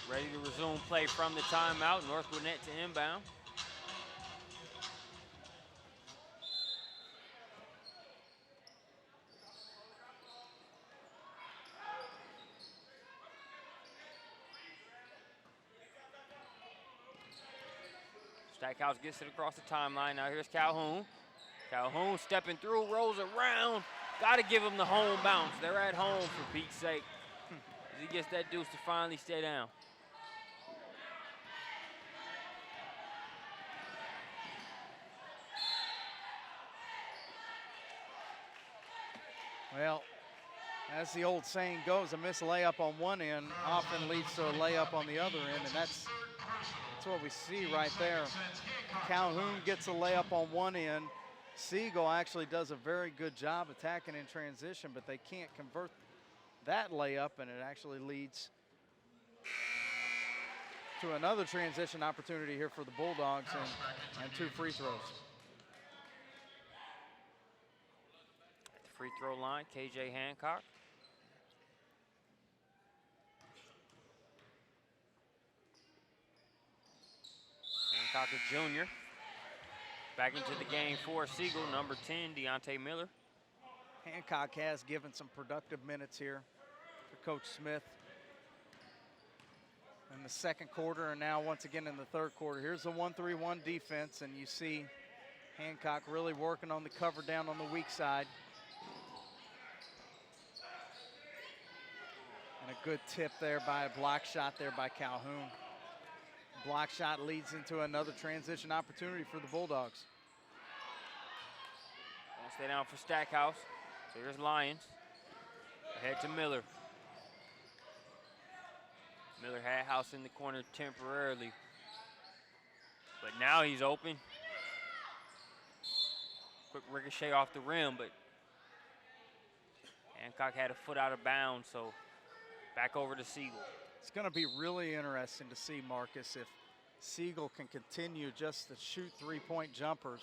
Ready to resume play from the timeout. North Gwinnett to inbound. Stackhouse gets it across the timeline. Now here's Calhoun. Calhoun stepping through, rolls around. Got to give him the home bounce. They're at home for Pete's sake. As he gets that deuce to finally stay down. Well, as the old saying goes, a missed layup on one end often leads to a layup on the other end, and that's what we see right there. Calhoun gets a layup on one end. Siegel actually does a very good job attacking in transition, but they can't convert that layup, and it actually leads to another transition opportunity here for the Bulldogs and 2 free throws. At the free throw line, KJ Hancock. Hancock, a junior. Back into the game for Siegel, number 10, Deontay Miller. Hancock has given some productive minutes here for Coach Smith in the second quarter and now once again in the third quarter. Here's the 1-3-1 defense, and you see Hancock really working on the cover down on the weak side. And a good tip there by a block shot there by Calhoun. Block shot leads into another transition opportunity for the Bulldogs. Won't stay down for Stackhouse. So here's Lions. Ahead to Miller. Miller had House in the corner temporarily. But now he's open. Quick ricochet off the rim, but Hancock had a foot out of bounds, so back over to Siegel. It's going to be really interesting to see, Marcus, if Siegel can continue just to shoot three-point jumpers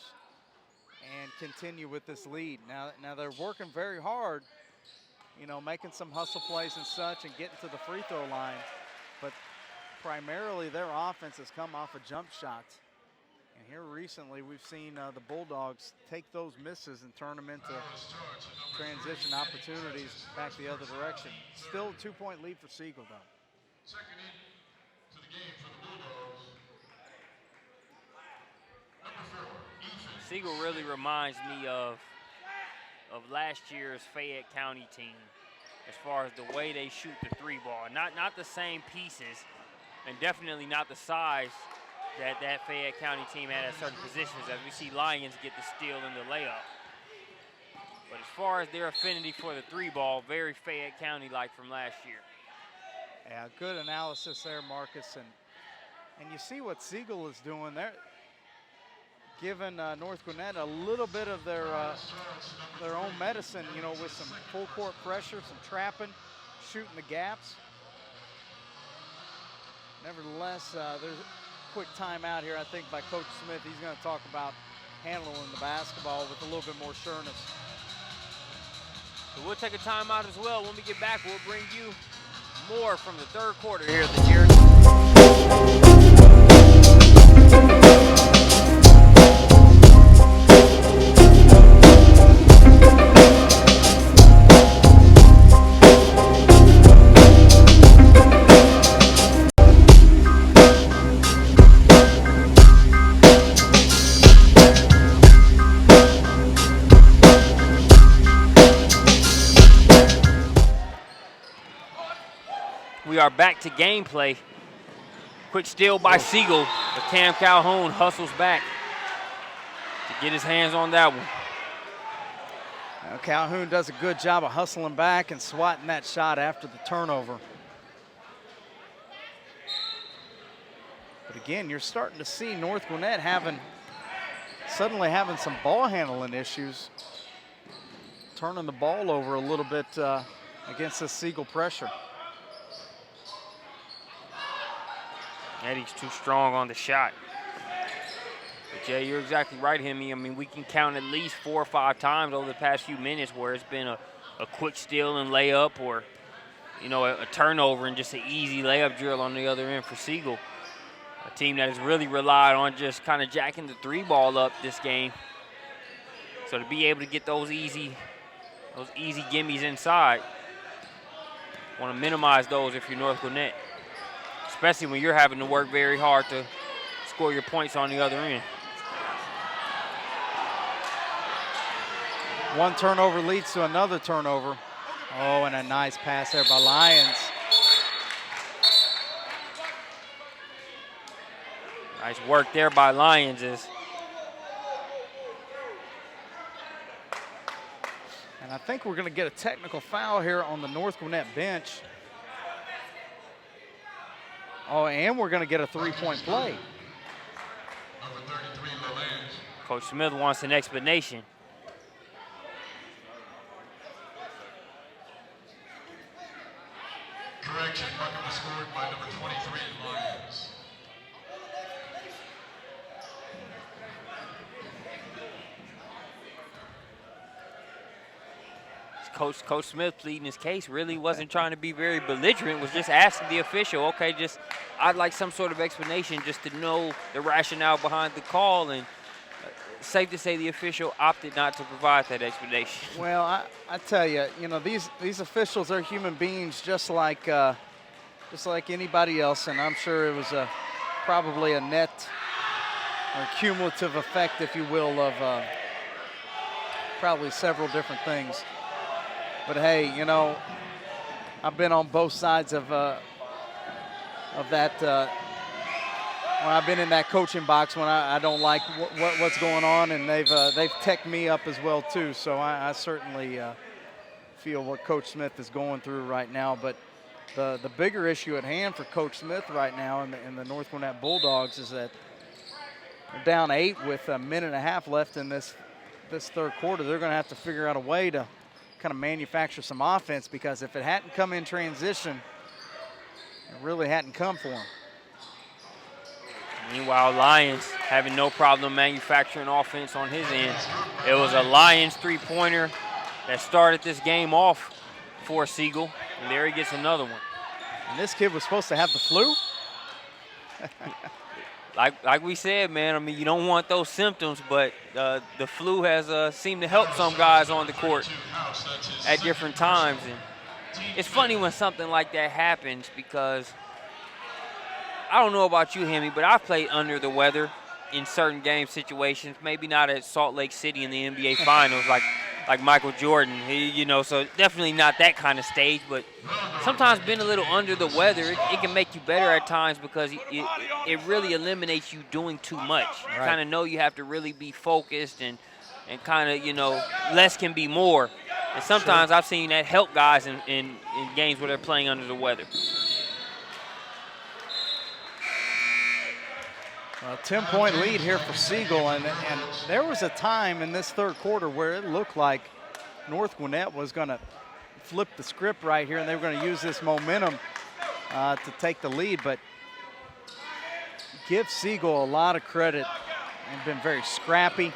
and continue with this lead. Now they're working very hard, you know, making some hustle plays and such and getting to the free throw line, but primarily their offense has come off of jump shots. And here recently we've seen the Bulldogs take those misses and turn them into transition opportunities back the other direction. Still a 2-point lead for Siegel, though. Second in to the game for the Bulldogs. Number 4, Ethan. Siegel really reminds me of last year's Fayette County team as far as the way they shoot the three ball. Not the same pieces, and definitely not the size that Fayette County team had at certain positions, as we see Lions get the steal and the layup. But as far as their affinity for the 3-ball, very Fayette County-like from last year. Yeah, good analysis there, Marcus. And you see what Siegel is doing there, giving North Gwinnett a little bit of their own medicine, you know, with some full court pressure, some trapping, shooting the gaps. Nevertheless, there's a quick timeout here, I think, by Coach Smith. He's going to talk about handling the basketball with a little bit more sureness. So we'll take a timeout as well. When we get back, we'll bring you more from the third quarter here this year. We are back to gameplay. Quick steal by Siegel, but Cam Calhoun hustles back to get his hands on that one. Now, Calhoun does a good job of hustling back and swatting that shot after the turnover. But again, you're starting to see North Gwinnett suddenly having some ball handling issues, turning the ball over a little bit against this Siegel pressure. Eddie's too strong on the shot. But Jay, you're exactly right, Hemi. I mean, we can count at least 4 or 5 times over the past few minutes where it's been a quick steal and layup, or, you know, a turnover and just an easy layup drill on the other end for Siegel. A team that has really relied on just kind of jacking the 3-ball up this game. So to be able to get those easy gimmies inside, want to minimize those if you're North Gwinnett, especially when you're having to work very hard to score your points on the other end. One turnover leads to another turnover. Oh, and a nice pass there by Lyons. Nice work there by Lyons. And I think we're going to get a technical foul here on the North Gwinnett bench. Oh, and we're going to get a 3-point play. Coach Smith wants an explanation. Correction, bucket was scored by number 23, Lions. Coach Smith pleading his case, really wasn't trying to be very belligerent, was just asking the official, okay, I'd like some sort of explanation just to know the rationale behind the call, and safe to say the official opted not to provide that explanation. Well, I tell you, you know, these officials are human beings just like anybody else, and I'm sure it was probably a net or cumulative effect, if you will, of probably several different things. But hey, you know, I've been on both sides of that. When I've been in that coaching box when I don't like what's going on, and they've teched me up as well too. So I certainly feel what Coach Smith is going through right now. But the bigger issue at hand for Coach Smith right now in the North Gwinnett Bulldogs is that they're down 8 with a minute and a half left in this third quarter. They're going to have to figure out a way to kind of manufacture some offense, because if it hadn't come in transition, it really hadn't come for them. Meanwhile, Lions having no problem manufacturing offense on his end. It was a Lions 3-pointer that started this game off for Siegel, and there he gets another one. And this kid was supposed to have the flu? Like we said, man, I mean, you don't want those symptoms, but the flu has seemed to help some guys on the court at different times. And it's funny when something like that happens, because I don't know about you, Hemi, but I've played under the weather in certain game situations, maybe not at Salt Lake City in the NBA Finals like like Michael Jordan. So definitely not that kind of stage, but sometimes being a little under the weather, it can make you better at times because it really eliminates you doing too much. You kind of know you have to really be focused and kind of, less can be more. And sometimes I've seen that help guys in games where they're playing under the weather. A 10-point lead here for Siegel, and there was a time in this third quarter where it looked like North Gwinnett was going to flip the script right here, and they were going to use this momentum to take the lead, but give Siegel a lot of credit. They've been very scrappy,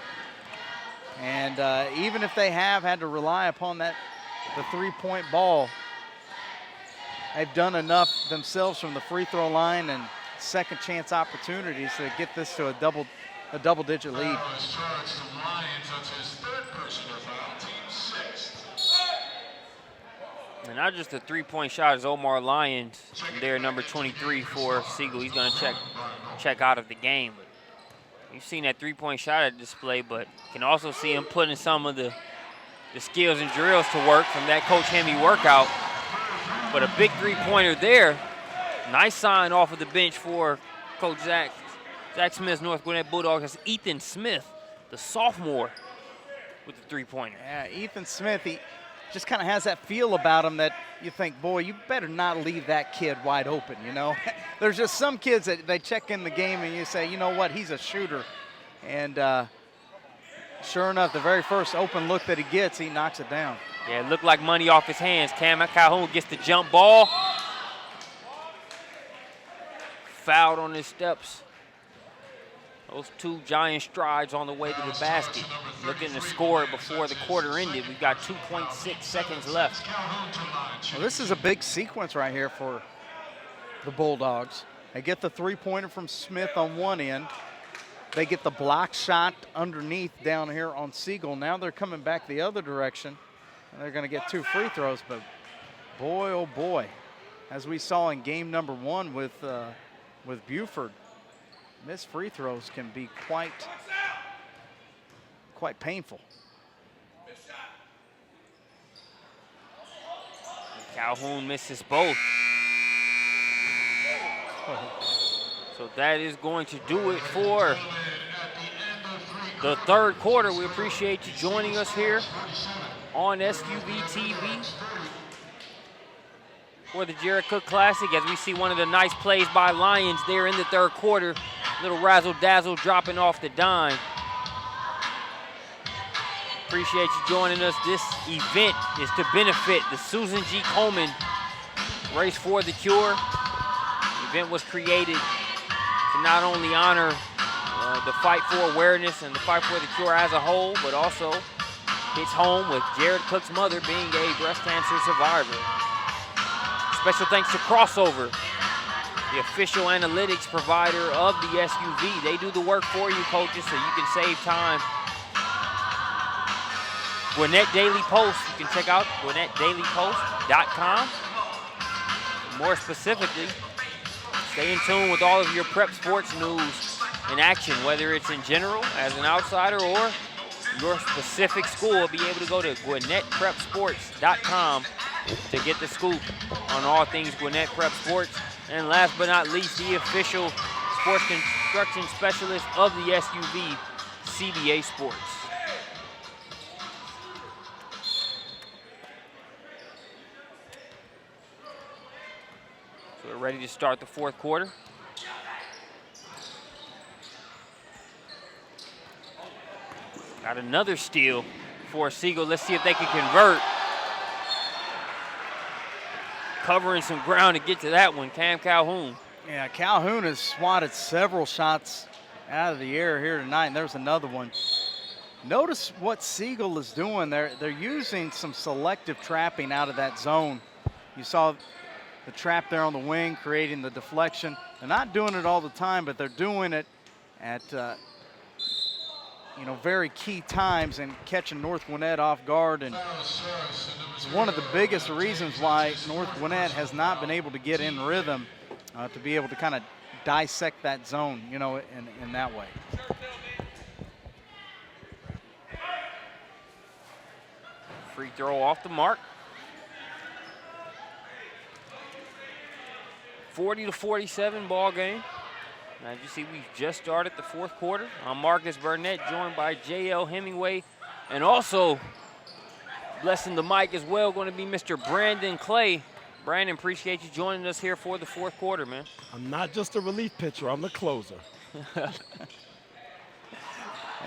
and even if they have had to rely upon the three-point ball, they've done enough themselves from the free throw line and second chance opportunities to get this to a double-digit lead. And not just a three-point shot is Omar Lyons, there, number 23 for Siegel. He's going to check out of the game. But you've seen that three-point shot at display, but you can also see him putting some of the skills and drills to work from that Coach Hemme workout. But a big three-pointer there. Nice sign off of the bench for Coach Zach Smith's North Gwinnett Bulldogs. That's Ethan Smith, the sophomore, with the three-pointer. Yeah, Ethan Smith, he just kind of has that feel about him that you think, boy, you better not leave that kid wide open, There's just some kids that they check in the game and you say, you know what, he's a shooter. And sure enough, the very first open look that he gets, he knocks it down. Yeah, it looked like money off his hands. Cam Calhoun gets the jump ball. Fouled on his steps. Those two giant strides on the way to the basket. Looking to score it before the quarter ended. We've got 2.6 seconds left. Well, this is a big sequence right here for the Bulldogs. They get the three-pointer from Smith on one end. They get the block shot underneath down here on Siegel. Now they're coming back the other direction, and they're going to get two free throws. But boy, oh boy, as we saw in game number one with Buford, missed free throws can be quite painful. Calhoun misses both. So that is going to do it for the third quarter. We appreciate you joining us here on SUVtv for the Jared Cook Classic, as we see one of the nice plays by Lyons there in the third quarter. Little razzle-dazzle dropping off the dime. Appreciate you joining us. This event is to benefit the Susan G. Komen Race for the Cure. The event was created to not only honor the fight for awareness and the fight for the cure as a whole, but also hits home with Jared Cook's mother being a breast cancer survivor. Special thanks to Crossover, the official analytics provider of the SUV. They do the work for you, coaches, so you can save time. Gwinnett Daily Post, you can check out GwinnettDailyPost.com. More specifically, stay in tune with all of your prep sports news and action, whether it's in general as an outsider or your specific school. Be able to go to GwinnettPrepSports.com to get the scoop on all things Gwinnett Prep Sports. And last but not least, the official sports construction specialist of the SUV, CBA Sports. So we're ready to start the fourth quarter. Got another steal for Siegel. Let's see if they can convert. Covering some ground to get to that one, Cam Calhoun. Yeah, Calhoun has swatted several shots out of the air here tonight, and there's another one. Notice what Siegel is doing. They're using some selective trapping out of that zone. You saw the trap there on the wing, creating the deflection. They're not doing it all the time, but they're doing it at very key times and catching North Gwinnett off guard. And it's one of the biggest reasons why North Gwinnett has not been able to get in rhythm to be able to kind of dissect that zone, in that way. Free throw off the mark. 40-47 ball game. As you see, we've just started the fourth quarter. I'm Marcus Burnett, joined by J.L. Hemingway, and also blessing the mic as well, going to be Mr. Brandon Clay. Brandon, appreciate you joining us here for the fourth quarter, man. I'm not just a relief pitcher, I'm the closer.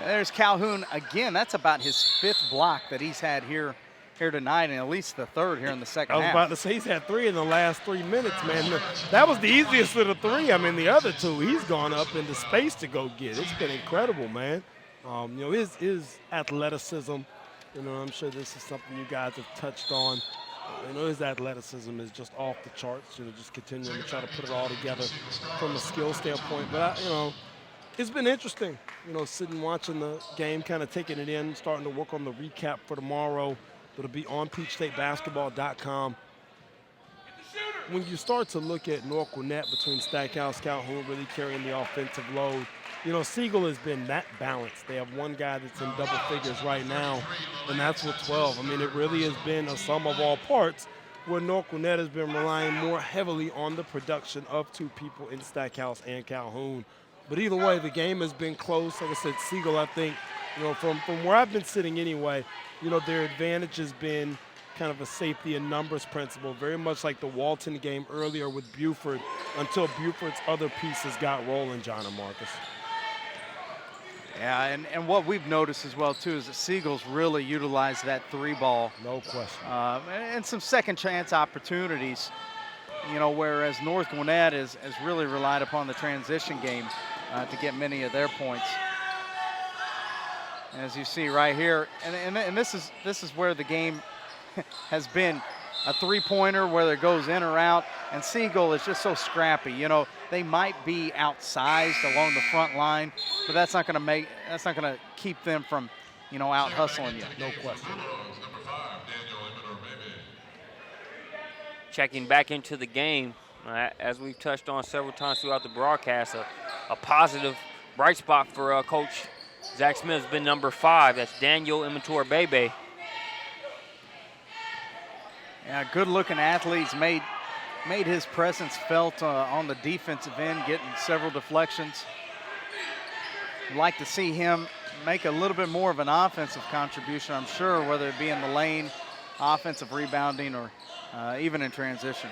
There's Calhoun again. That's about his 5th block that he's had here tonight, and at least the 3rd here in the second half. I was about to say he's had 3 in the last 3 minutes, man. That was the easiest of the 3. I mean, the other 2, he's gone up into space to go get. It's been incredible, man. You know, his athleticism, you know, I'm sure this is something you guys have touched on. You know, his athleticism is just off the charts, you know, just continuing to try to put it all together from a skill standpoint. But, you know, it's been interesting, you know, sitting watching the game, kind of taking it in, starting to work on the recap for tomorrow. It'll be on PeachStateBasketball.com. When you start to look at North Gwinnett between Stackhouse, Calhoun really carrying the offensive load, you know, Siegel has been that balanced. They have one guy that's in double figures right now, and that's with 12. I mean, it really has been a sum of all parts where North Gwinnett has been relying more heavily on the production of 2 people in Stackhouse and Calhoun. But either way, the game has been close. Like I said, Siegel, I think, you know, from where I've been sitting anyway, you know, their advantage has been kind of a safety and numbers principle, very much like the Walton game earlier with Buford, until Buford's other pieces got rolling, John and Marcus. Yeah, and what we've noticed as well, too, is that Siegel's really utilized that 3 ball. No question. And some second chance opportunities, you know, whereas North Gwinnett has really relied upon the transition game to get many of their points. As you see right here, and this is where the game has been a 3-pointer, whether it goes in or out, and Siegel is just so scrappy. You know, they might be outsized along the front line, but that's not going to keep them from, you know, out hustling you. No question. Checking back into the game, as we've touched on several times throughout the broadcast, a positive bright spot for Coach Zach Smith has been number 5. That's Daniel Immature Bebe. Yeah, good-looking athletes made his presence felt on the defensive end, getting several deflections. I'd like to see him make a little bit more of an offensive contribution, I'm sure, whether it be in the lane, offensive rebounding, or even in transition.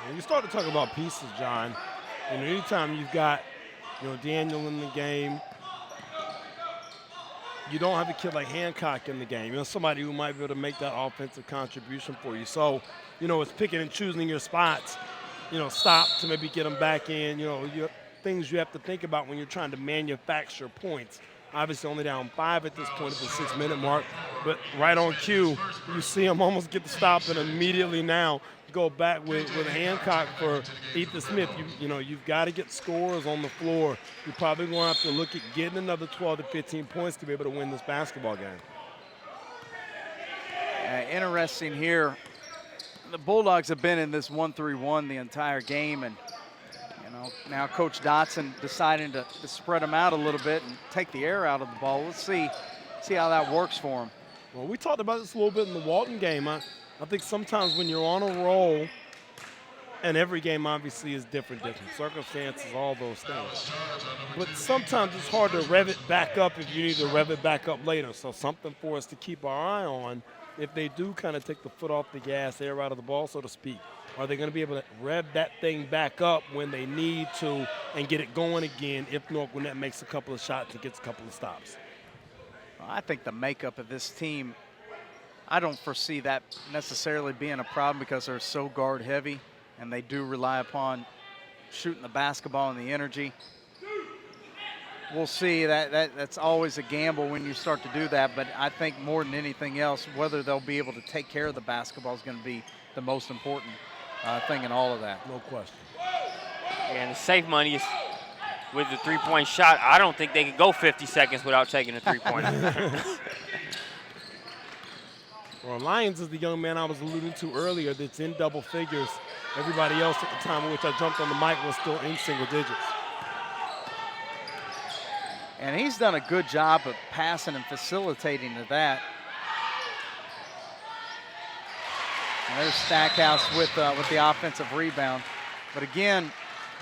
When you start to talk about pieces, John, and anytime you've got, you know, Daniel in the game, you don't have a kid like Hancock in the game. You know, somebody who might be able to make that offensive contribution for you. So, you know, it's picking and choosing your spots. You know, stop to maybe get them back in. You know, things you have to think about when you're trying to manufacture points. Obviously only down 5 at this point at the 6-minute mark, but right on cue, you see him almost get the stop, and immediately now go back with Hancock for Ethan Smith. You know, you've got to get scores on the floor. You're probably going to have to look at getting another 12 to 15 points to be able to win this basketball game. Interesting here. The Bulldogs have been in this 1-3-1 the entire game, and you know, now Coach Dotson deciding to spread them out a little bit and take the air out of the ball. Let's see how that works for him. Well, we talked about this a little bit in the Walton game. I think sometimes when you're on a roll, and every game obviously is different circumstances, all those things. But sometimes it's hard to rev it back up if you need to rev it back up later. So something for us to keep our eye on if they do kind of take the foot off the gas, air out of the ball, so to speak. Are they going to be able to rev that thing back up when they need to and get it going again if North Gwinnett makes a couple of shots and gets a couple of stops? Well, I think the makeup of this team, I don't foresee that necessarily being a problem because they're so guard heavy and they do rely upon shooting the basketball and the energy. We'll see. That's always a gamble when you start to do that, but I think more than anything else, whether they'll be able to take care of the basketball is going to be the most important thing in all of that. No question. And the safe money is with the 3-point shot. I don't think they could go 50 seconds without taking a 3-pointer. Well, Lyons is the young man I was alluding to earlier that's in double figures. Everybody else at the time in which I jumped on the mic was still in single digits. And he's done a good job of passing and facilitating to that. And there's Stackhouse with the offensive rebound. But again,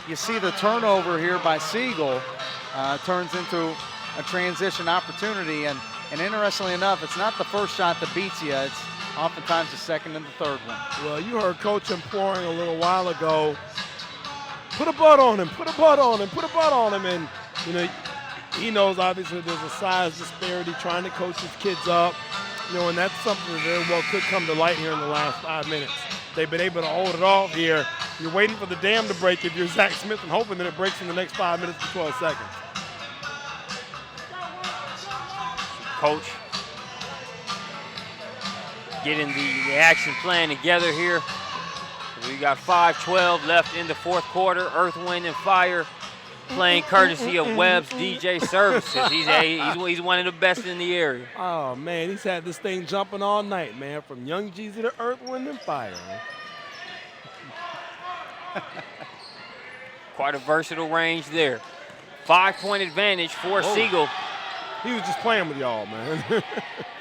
you see the turnover here by Siegel turns into a transition opportunity. And interestingly enough, it's not the first shot that beats you. It's oftentimes the second and the third one. Well, you heard Coach imploring a little while ago, put a butt on him, put a butt on him, put a butt on him. And, you know, he knows obviously there's a size disparity trying to coach his kids up. You know, and that's something that very well could come to light here in the last 5 minutes. They've been able to hold it off here. You're waiting for the dam to break if you're Zach Smith and hoping that it breaks in the next 5 minutes to 12 seconds. Coach getting the action plan together here. We got 5:12 left in the fourth quarter. Earth, Wind, and Fire playing courtesy of Webb's DJ Services. He's one of the best in the area. Oh, man, he's had this thing jumping all night, man, from Young Jeezy to Earth, Wind, and Fire, man. Quite a versatile range there. 5-point advantage for Siegel. He was just playing with y'all, man.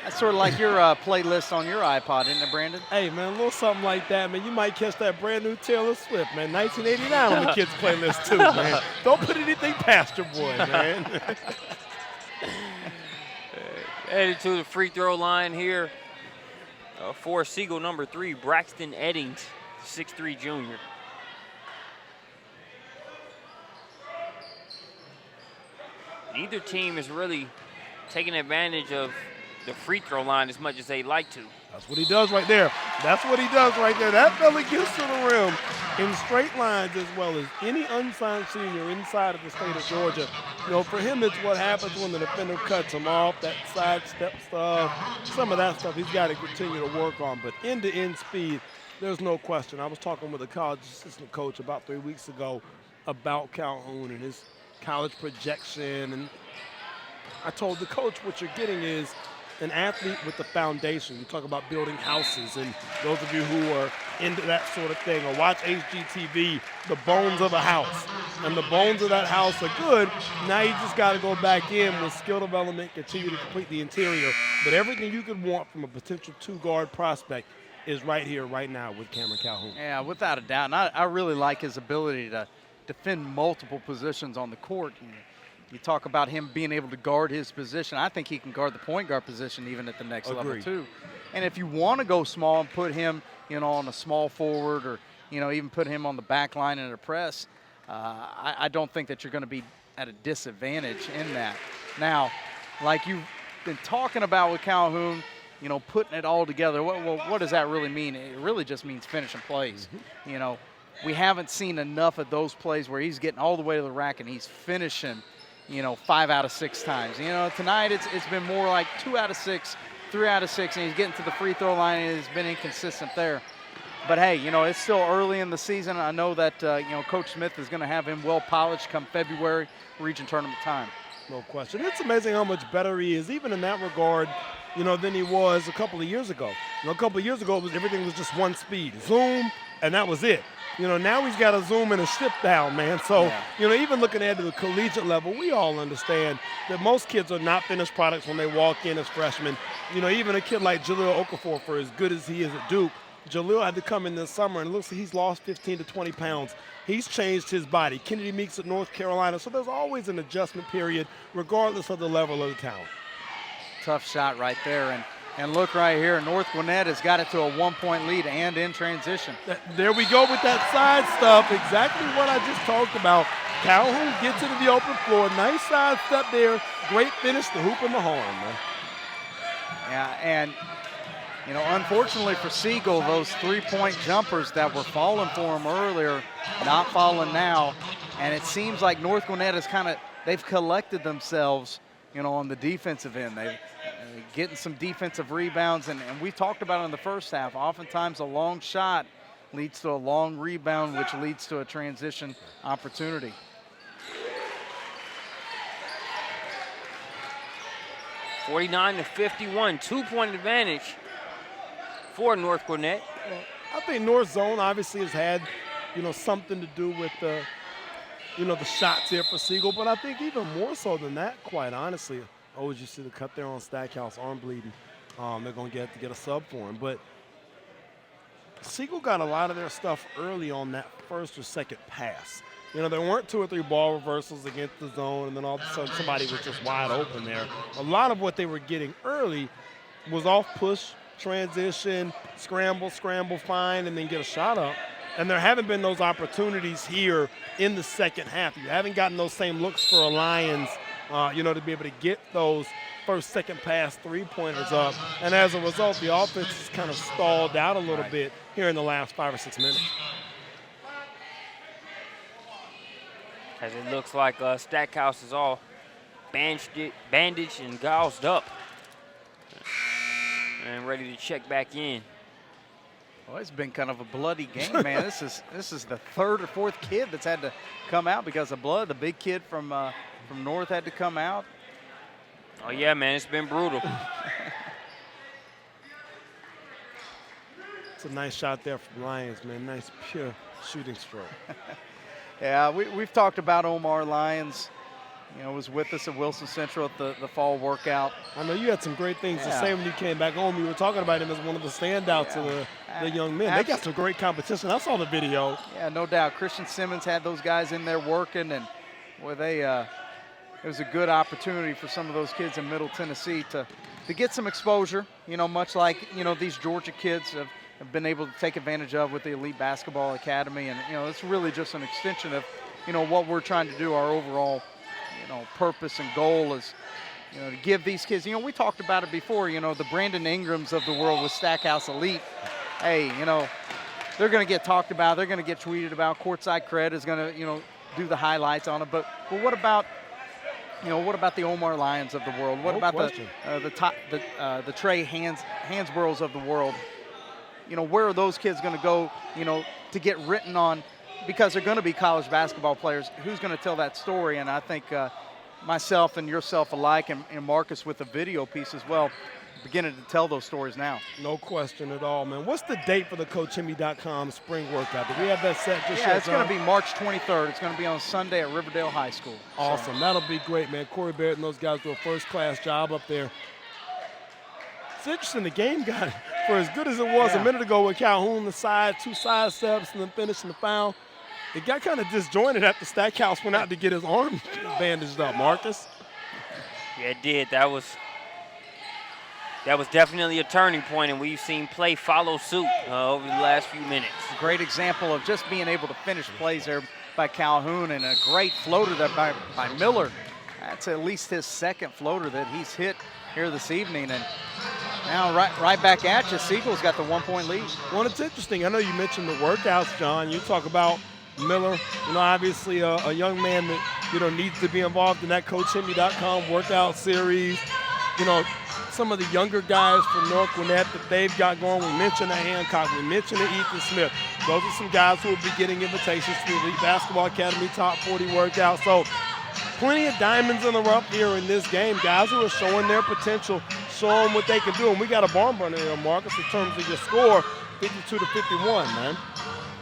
That's sort of like your playlist on your iPod, isn't it, Brandon? Hey, man, a little something like that, man. You might catch that brand new Taylor Swift, man. 1989 on the kids' playlist, too, man. Don't put anything past your boy, man. Headed to the free throw line here for Siegel, number 3, Braxton Eddings, 6'3" junior. Neither team is really taking advantage of the free throw line as much as they like to. That's what he does right there. That's what he does right there. That fella gets to the rim in straight lines as well as any unsigned senior inside of the state of Georgia. You know, for him, it's what happens when the defender cuts him off, that sidestep stuff. Some of that stuff he's got to continue to work on. But end-to-end speed, there's no question. I was talking with a college assistant coach about 3 weeks ago about Calhoun and his college projection, and I told the coach what you're getting is an athlete with the foundation. You talk about building houses, and those of you who are into that sort of thing or watch HGTV, the bones of a house, and the bones of that house are good. Now you just got to go back in with skill development, continue to complete the interior, but everything you could want from a potential two-guard prospect is right here, right now with Cameron Calhoun. Yeah, without a doubt, and I really like his ability to defend multiple positions on the court. You talk about him being able to guard his position. I think he can guard the point guard position even at the next level too. And if you want to go small and put him, you know, on a small forward, or you know, even put him on the back line in a press, I don't think that you're going to be at a disadvantage in that. Now, like you've been talking about with Calhoun, you know, putting it all together. What does that really mean? It really just means finishing plays. Mm-hmm. You know, we haven't seen enough of those plays where he's getting all the way to the rack and he's finishing, you know, 5 out of 6 times. You know, tonight it's been more like 2 out of 6, 3 out of 6, and he's getting to the free throw line and has been inconsistent there. But hey, you know, it's still early in the season. I know that, you know, Coach Smith is going to have him well polished come February, region tournament time. No question. It's amazing how much better he is, even in that regard, you know, than he was a couple of years ago. You know, a couple of years ago, everything was just one speed, zoom, and that was it. You know, now he's got to zoom and a shift down, man. So, you know, even looking ahead to the collegiate level, we all understand that most kids are not finished products when they walk in as freshmen. You know, even a kid like Jaleel Okafor, for as good as he is at Duke, Jaleel had to come in this summer, and it looks like he's lost 15 to 20 pounds. He's changed his body. Kennedy Meeks at North Carolina. So there's always an adjustment period, regardless of the level of the talent. Tough shot right there. And look right here, North Gwinnett has got it to a 1-point lead and in transition. There we go with that side stuff. Exactly what I just talked about. Calhoun gets into the open floor. Nice side step there. Great finish, the hoop and the horn, man. Yeah, and, you know, unfortunately for Siegel, those 3-point jumpers that were falling for him earlier, not falling now. And it seems like North Gwinnett is they've collected themselves, you know, on the defensive end. They're getting some defensive rebounds, and we talked about it in the first half. Oftentimes a long shot leads to a long rebound, which leads to a transition opportunity. (49 to 51), 2-point advantage for North Gwinnett. Well, I think North Zone obviously has had, you know, something to do with the, you know, the shots here for Siegel, but I think even more so than that, quite honestly. Oh, as you see the cut there on Stackhouse, arm bleeding. They're going to get a sub for him. But Siegel got a lot of their stuff early on that first or second pass. You know, there weren't 2 or 3 ball reversals against the zone, and then all of a sudden somebody was just wide open there. A lot of what they were getting early was off push, transition, scramble, find, and then get a shot up. And there haven't been those opportunities here in the second half. You haven't gotten those same looks for Lions, you know, to be able to get those first, second pass three-pointers up. And as a result, the offense has kind of stalled out a little bit here in the last 5 or 6 minutes. As it looks like Stackhouse is all bandaged and gauzed up and ready to check back in. Well, it's been kind of a bloody game, man. This is the 3rd or 4th kid that's had to come out because of blood. The big kid from North had to come out. Oh yeah, man, it's been brutal. It's a nice shot there from Lions, man. Nice pure shooting stroke. Yeah, we've talked about Omar Lyons. You know, was with us at Wilson Central at the fall workout. I know you had some great things to say when you came back home. You were talking about him as one of the standouts of the young men. They got some great competition. I saw the video. Yeah, no doubt. Christian Simmons had those guys in there working, and boy, it was a good opportunity for some of those kids in Middle Tennessee to get some exposure. You know, much like these Georgia kids have been able to take advantage of with the Elite Basketball Academy, and it's really just an extension of what we're trying to do. Our overall purpose and goal is, to give these kids, we talked about it before, the Brandon Ingrams of the world with Stackhouse Elite. Hey, they're going to get talked about. They're going to get tweeted about. Courtside Cred is going to, do the highlights on it. But what about, what about the Omar Lyons of the world? What about the Trey Hansboroughs of the world? Where are those kids going to go, to get written on? Because they're going to be college basketball players. Who's going to tell that story? And I think myself and yourself alike, and Marcus with the video piece as well, beginning to tell those stories now. No question at all, man. What's the date for the CoachHemmy.com spring workout? Do we have that set just yet? Yeah, it's going to be March 23rd. It's going to be on Sunday at Riverdale High School. Awesome. That'll be great, man. Corey Barrett and those guys do a first-class job up there. It's interesting. The game got, for as good as it was a minute ago with Calhoun, the side, 2 side steps, and then finishing the foul. It got kind of disjointed after Stackhouse went out to get his arm bandaged up, Marcus. Yeah, it did. That was definitely a turning point, and we've seen play follow suit over the last few minutes. A great example of just being able to finish plays there by Calhoun, and a great floater there by Miller. That's at least his 2nd floater that he's hit here this evening. And now right back at you. Siegel's got the 1-point lead. Well, it's interesting. I know you mentioned the workouts, John. You talk about Miller, obviously a young man that, needs to be involved in that CoachHemmy.com workout series. Some of the younger guys from North Gwinnett that they've got going. We mentioned the Hancock. We mentioned the Ethan Smith. Those are some guys who will be getting invitations to the Elite Basketball Academy Top 40 workout. So plenty of diamonds in the rough here in this game. Guys who are showing their potential, showing what they can do. And we got a barn burner here, Marcus, in terms of your score, 52-51, man.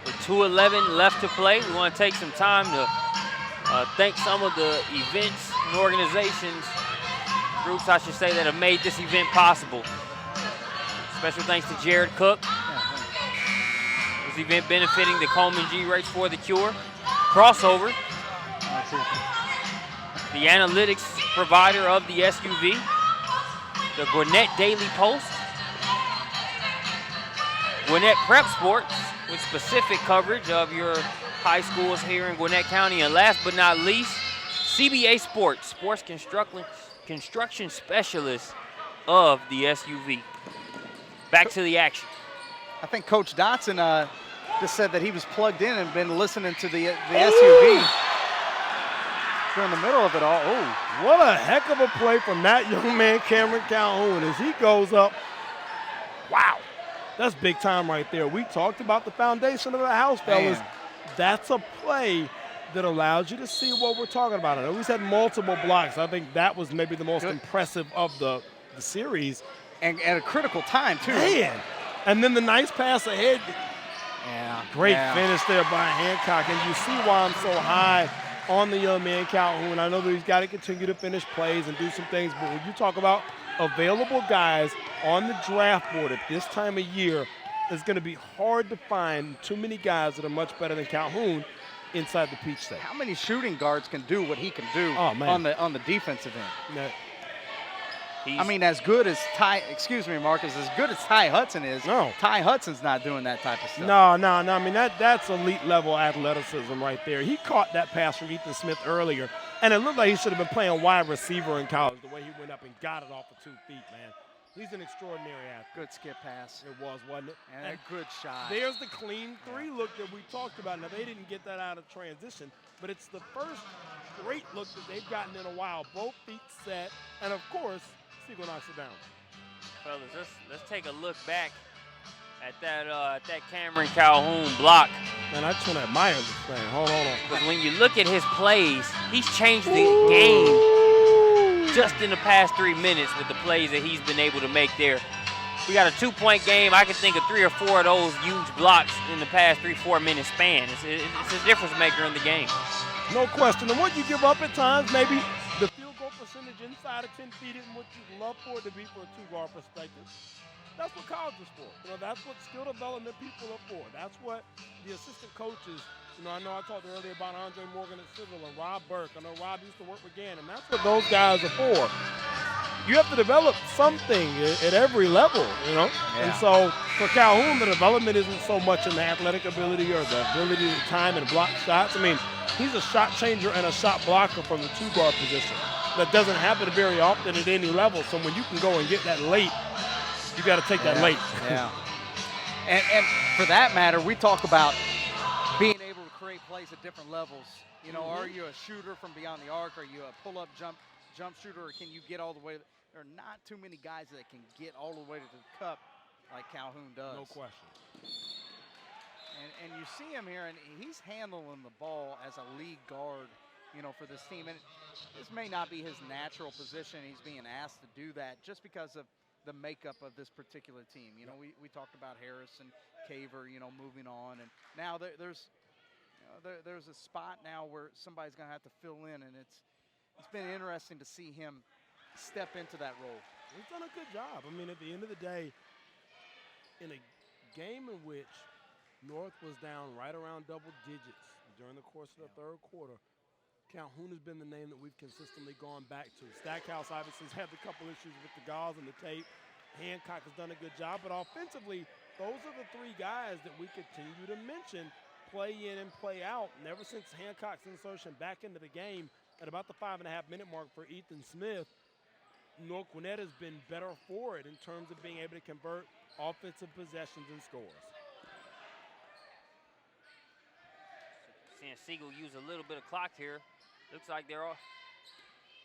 With 2:11 left to play, we want to take some time to thank some of the events and organizations, groups I should say, that have made this event possible. Special thanks to Jared Cook. This event benefiting the Coleman G Race for the Cure. Crossover, the analytics provider of the SUV, the Gwinnett Daily Post, Gwinnett Prep Sports, with specific coverage of your high schools here in Gwinnett County. And last but not least, CBA Sports, sports construction specialist of the SUV. Back to the action. I think Coach Dotson just said that he was plugged in and been listening to the SUV during the middle of it all. Oh, what a heck of a play from that young man, Cameron Calhoun, as he goes up. Wow. That's big time right there. We talked about the foundation of the house, fellas. Man. That's a play that allows you to see what we're talking about. I know he's had multiple blocks. I think that was maybe the most impressive of the series. And at a critical time, too. Man. And then the nice pass ahead. Yeah. Great finish there by Hancock. And you see why I'm so high on the young man Calhoun. I know that he's got to continue to finish plays and do some things, but when you talk about available guys on the draft board at this time of year it's going to be hard to find too many guys that are much better than Calhoun inside the peach state. How many shooting guards can do what he can do on the defensive end? No. I mean, as good as excuse me, Marcus, as good as Ty Hudson is, Ty Hudson's not doing that type of stuff. No. I mean, that's elite level athleticism right there. He caught that pass from Ethan Smith earlier, and it looked like he should have been playing wide receiver in college, the way he went up and got it off of 2 feet, man. He's an extraordinary athlete. Good skip pass. It was, wasn't it? And a good shot. There's the clean 3 look that we talked about. Now, they didn't get that out of transition, but it's the first great look that they've gotten in a while. Both feet set, and of course, Siegel knocks it down. Fellas, let's take a look back at that Cameron Calhoun block. Man, I just want to admire this thing. Hold on. Because when you look at his plays, he's changed the game just in the past 3 minutes with the plays that he's been able to make there. We got a 2-point game. I can think of 3 or 4 of those huge blocks in the past 3-4 minute span. It's a difference maker in the game. No question. And what you give up at times, maybe the field goal percentage inside of 10 feet isn't what you'd love for it to be for a 2-guard perspective. That's what college is for. That's what skill development people are for. That's what the assistant coaches, I know I talked earlier about Andre Morgan at Siegel and Rob Burke. I know Rob used to work with Gannon. That's what those guys are for. You have to develop something at every level, Yeah. And so for Calhoun, the development isn't so much in the athletic ability or the ability to time and block shots. I mean, he's a shot changer and a shot blocker from the 2-guard position. That doesn't happen very often at any level. So when you can go and get that late, you got to take that late. Yeah. And for that matter, we talk about being able to create plays at different levels. Are you a shooter from beyond the arc? Are you a pull-up jump shooter, or can you get all the way? There are not too many guys that can get all the way to the cup like Calhoun does. No question. And you see him here, and he's handling the ball as a lead guard, for this team. And this may not be his natural position. He's being asked to do that just because of the makeup of this particular team. We talked about Harris and Caver, moving on, and now there's a spot now where somebody's going to have to fill in, and it's been interesting to see him step into that role. He's done a good job. I mean, at the end of the day, in a game in which North was down right around double digits during the course of the 3rd quarter, Calhoun has been the name that we've consistently gone back to. Stackhouse obviously has had a couple issues with the gauze and the tape. Hancock has done a good job, but offensively, those are the 3 guys that we continue to mention play in and play out. And ever since Hancock's insertion back into the game at about the 5.5-minute mark for Ethan Smith, North Gwinnett has been better for it in terms of being able to convert offensive possessions and scores. Seeing Siegel use a little bit of clock here. Looks like they're all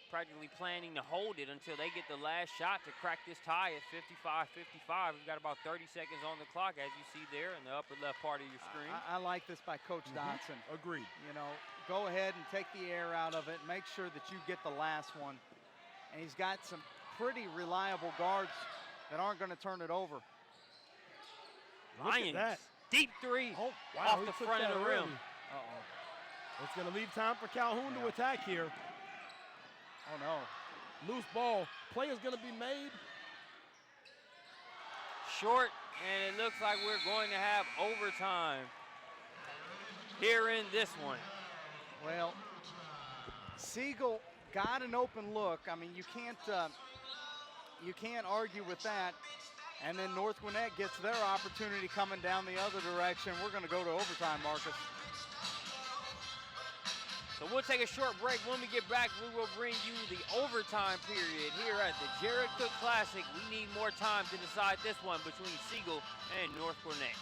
practically planning to hold it until they get the last shot to crack this tie at 55-55. We've got about 30 seconds on the clock, as you see there in the upper left part of your screen. I like this by Coach Dotson. Agreed. Go ahead and take the air out of it. Make sure that you get the last one. And he's got some pretty reliable guards that aren't going to turn it over. Lions, deep 3 off the front of the rim. It's going to leave time for Calhoun to attack here. Oh, no. Loose ball. Play is going to be made. Short, and it looks like we're going to have overtime here in this one. Well, Siegel got an open look. I mean, you can't argue with that. And then North Gwinnett gets their opportunity coming down the other direction. We're going to go to overtime, Marcus. So we'll take a short break. When we get back, we will bring you the overtime period here at the Jared Cook Classic. We need more time to decide this one between Siegel and North Gwinnett.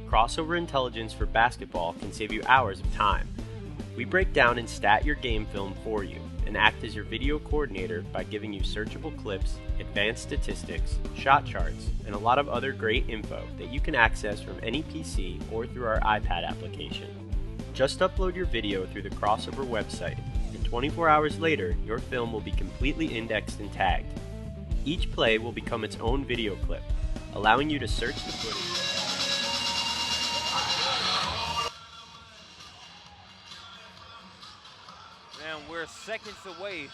Crossover intelligence for basketball can save you hours of time. We break down and stat your game film for you, and act as your video coordinator by giving you searchable clips, advanced statistics, shot charts, and a lot of other great info that you can access from any PC or through our iPad application. Just upload your video through the Crossover website, and 24 hours later, your film will be completely indexed and tagged. Each play will become its own video clip, allowing you to search the footage. And we're seconds away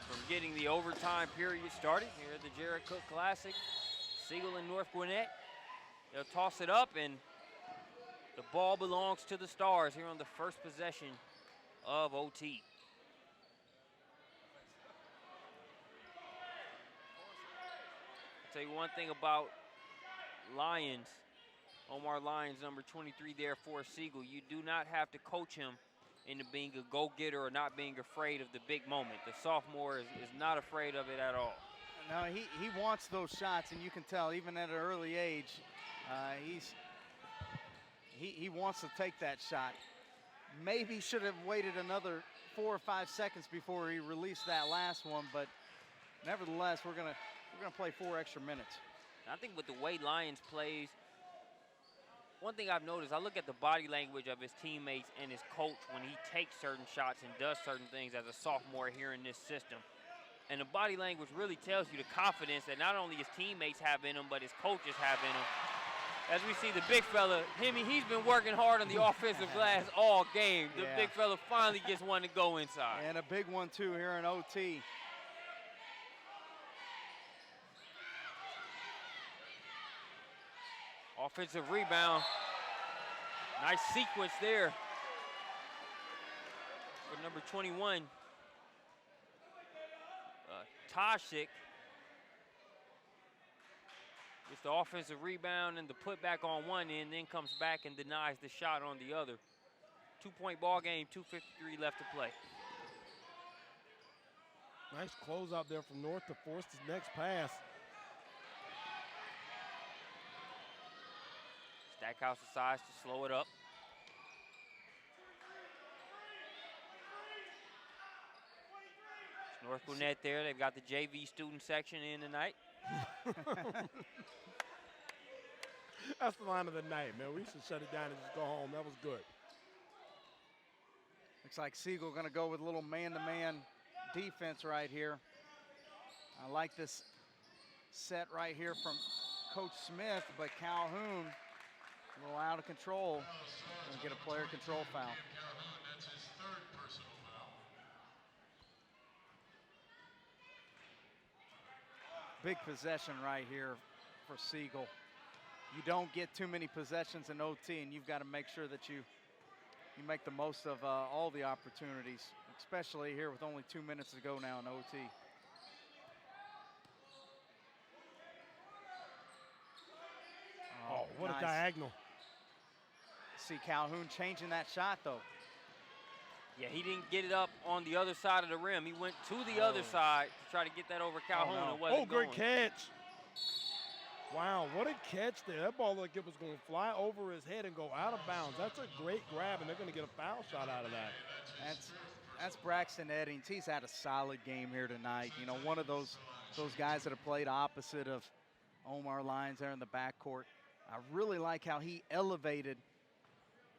from getting the overtime period started here at the Jared Cook Classic. Siegel and North Gwinnett. They'll toss it up, and the ball belongs to the Stars here on the first possession of OT. I'll tell you one thing about Lyons, Omar Lyons, number 23 there for Siegel. You do not have to coach him into being a go-getter or not being afraid of the big moment. The sophomore is not afraid of it at all. No, he wants those shots, and you can tell even at an early age, he wants to take that shot. Maybe should have waited another 4 or 5 seconds before he released that last one, but nevertheless, we're gonna play 4 extra minutes. And I think with the way Lyons plays, one thing I've noticed, I look at the body language of his teammates and his coach when he takes certain shots and does certain things as a sophomore here in this system. And the body language really tells you the confidence that not only his teammates have in him, but his coaches have in him. As we see the big fella, he's been working hard on the offensive glass all game. The big fella finally gets one to go inside. And a big one too here in OT. Offensive rebound. Nice sequence there for number 21, Toshik. Gets the offensive rebound and the putback on one end, then comes back and denies the shot on the other. 2-point ball game, 2:53 left to play. Nice close out there from North to force his next pass. Stackhouse decides to slow it up. North Gwinnett there. They've got the JV student section in tonight. That's the line of the night, man. We should shut it down and just go home. That was good. Looks like Siegel going to go with a little man-to-man defense right here. I like this set right here from Coach Smith, but Calhoun a little out of control. Going to get a player control foul. That's his 3rd personal foul. Big possession right here for Siegel. You don't get too many possessions in OT, and you've got to make sure that you make the most of all the opportunities, especially here with only 2 minutes to go now in OT. Oh, what nice. a diagonal. See Calhoun changing that shot, though. Yeah, he didn't get it up on the other side of the rim. He went to the other side to try to get that over Calhoun. no. It wasn't Great going. catch. Wow, what a catch there. That ball looked like it was going to fly over his head and go out of bounds. That's a great grab, and they're going to get a foul shot out of that. That's Braxton Eddings. He's had a solid game here tonight. You know, one of those guys that have played opposite of Omar Lyons there in the backcourt. I really like how he elevated.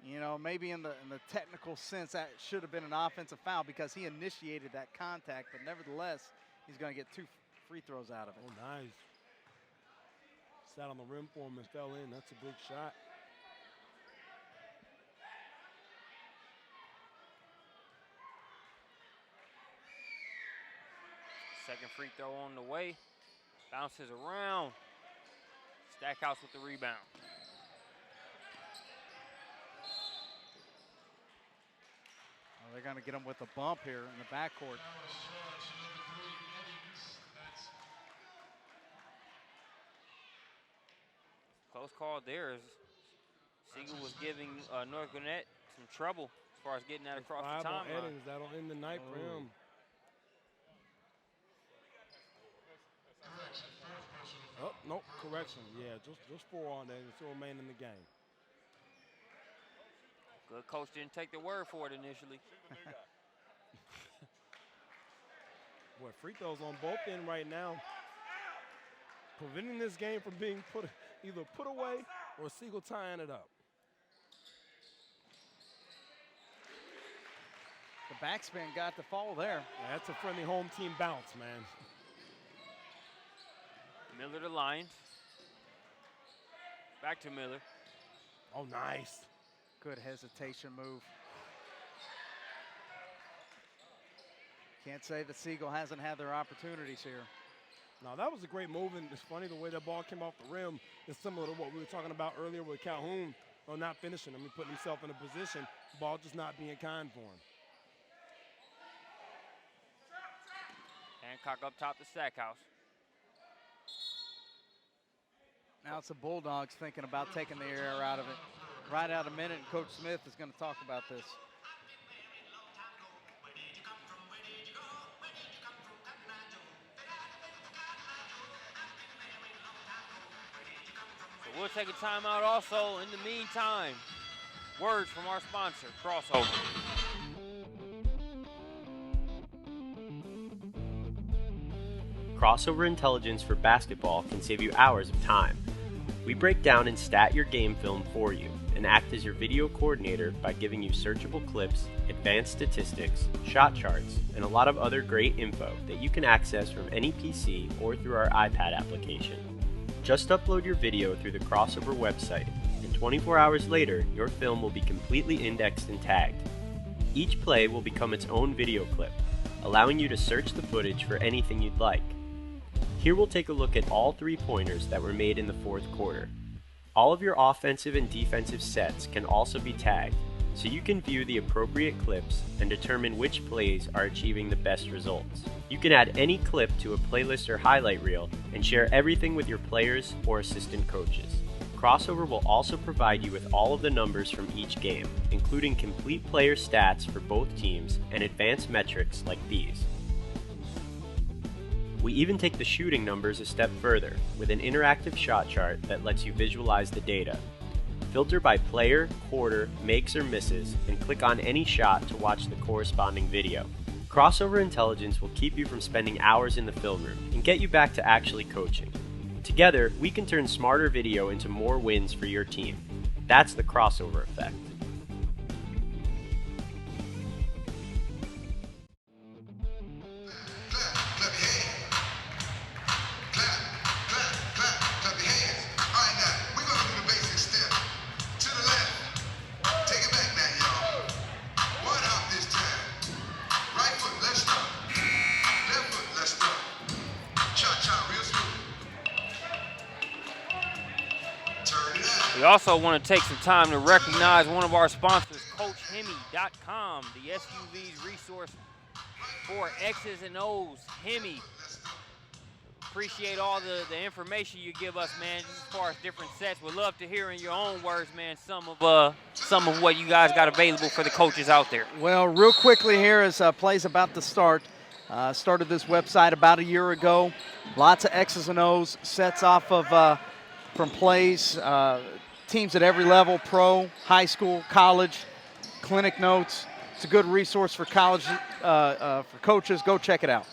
You know, maybe in the technical sense, that should have been an offensive foul because he initiated that contact, but nevertheless, he's going to get 2 free throws out of it. Oh, nice. Sat on the rim for him and fell in. That's a big shot. Second free throw on the way. Bounces around. Stackhouse with the rebound. Well, they're going to get him with a bump here in the backcourt. Close call there. As Siegel was giving North Gwinnett some trouble as far as getting that across the timeline. Eddings, that'll end the night for him. Oh, nope, correction. Yeah, just 4 on there and still remain in the game. Good coach didn't take the word for it initially. Boy, free throws on both ends right now, preventing this game from being either put away or Siegel tying it up. The backspin got the fall there. Yeah, that's a friendly home team bounce, man. Miller to Lyons. Back to Miller. Oh, nice. Good hesitation move. Can't say that Siegel hasn't had their opportunities here. No, that was a great move, and it's funny the way that ball came off the rim is similar to what we were talking about earlier with Calhoun, not finishing. I mean, putting himself in a position, ball just not being kind for him. Hancock up top to Stackhouse. Now it's the Bulldogs thinking about taking the air out of it. Right out a minute, and Coach Smith is going to talk about this. So we'll take a timeout also. In the meantime, words from our sponsor, Crossover. Crossover intelligence for basketball can save you hours of time. We break down and stat your game film for you and act as your video coordinator by giving you searchable clips, advanced statistics, shot charts, and a lot of other great info that you can access from any PC or through our iPad application. Just upload your video through the Crossover website, and 24 hours later, your film will be completely indexed and tagged. Each play will become its own video clip, allowing you to search the footage for anything you'd like. Here we'll take a look at all 3-pointers that were made in the fourth quarter. All of your offensive and defensive sets can also be tagged, so you can view the appropriate clips and determine which plays are achieving the best results. You can add any clip to a playlist or highlight reel and share everything with your players or assistant coaches. Crossover will also provide you with all of the numbers from each game, including complete player stats for both teams and advanced metrics like these. We even take the shooting numbers a step further with an interactive shot chart that lets you visualize the data. Filter by player, quarter, makes or misses, and click on any shot to watch the corresponding video. Crossover intelligence will keep you from spending hours in the film room and get you back to actually coaching. Together, we can turn smarter video into more wins for your team. That's the Crossover effect. We also want to take some time to recognize one of our sponsors, CoachHemi.com, the SUV's resource for X's and O's. Hemi. Appreciate all the information you give us, man, just as far as different sets. We'd love to hear in your own words, man, some of what you guys got available for the coaches out there. Well, real quickly here as plays about to start. Started this website about a year ago. Lots of X's and O's, sets off of from plays, teams at every level, pro, high school, college, clinic notes. It's a good resource for college, for coaches. Go check it out.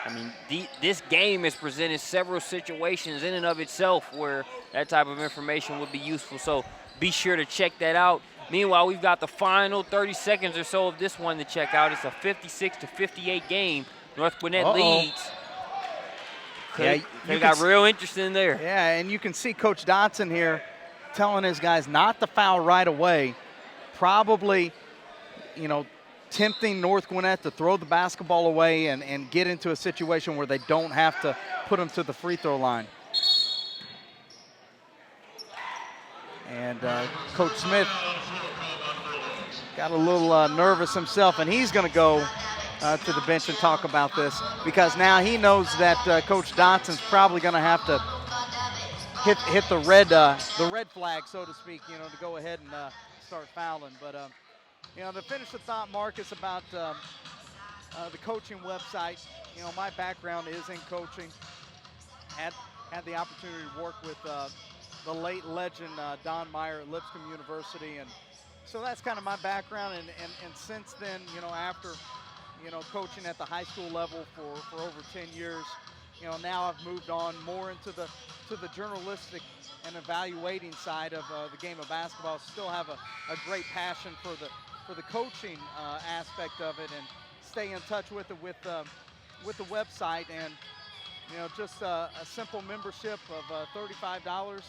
I mean, this game has presented several situations in and of itself where that type of information would be useful. So be sure to check that out. Meanwhile, we've got the final 30 seconds or so of this one to check out. It's a 56-58 game. North Gwinnett leads. Yeah, they got real interesting there. Yeah, and you can see Coach Dotson here telling his guys not to foul right away. Probably, tempting North Gwinnett to throw the basketball away and get into a situation where they don't have to put them to the free throw line. And Coach Smith got a little nervous himself, and he's going to go to the bench and talk about this because now he knows that Coach Dotson's probably going to have to hit the red flag, so to speak, to go ahead and start fouling. But to finish the thought, Marcus, about the coaching website, my background is in coaching. Had the opportunity to work with the late legend Don Meyer at Lipscomb University, and so that's kind of my background. And since then, after you know, coaching at the high school level for over 10 years. You know, now I've moved on more into the journalistic and evaluating side of the game of basketball. Still have a great passion for the coaching aspect of it, and stay in touch with it with the website, and you know, just a simple membership of $35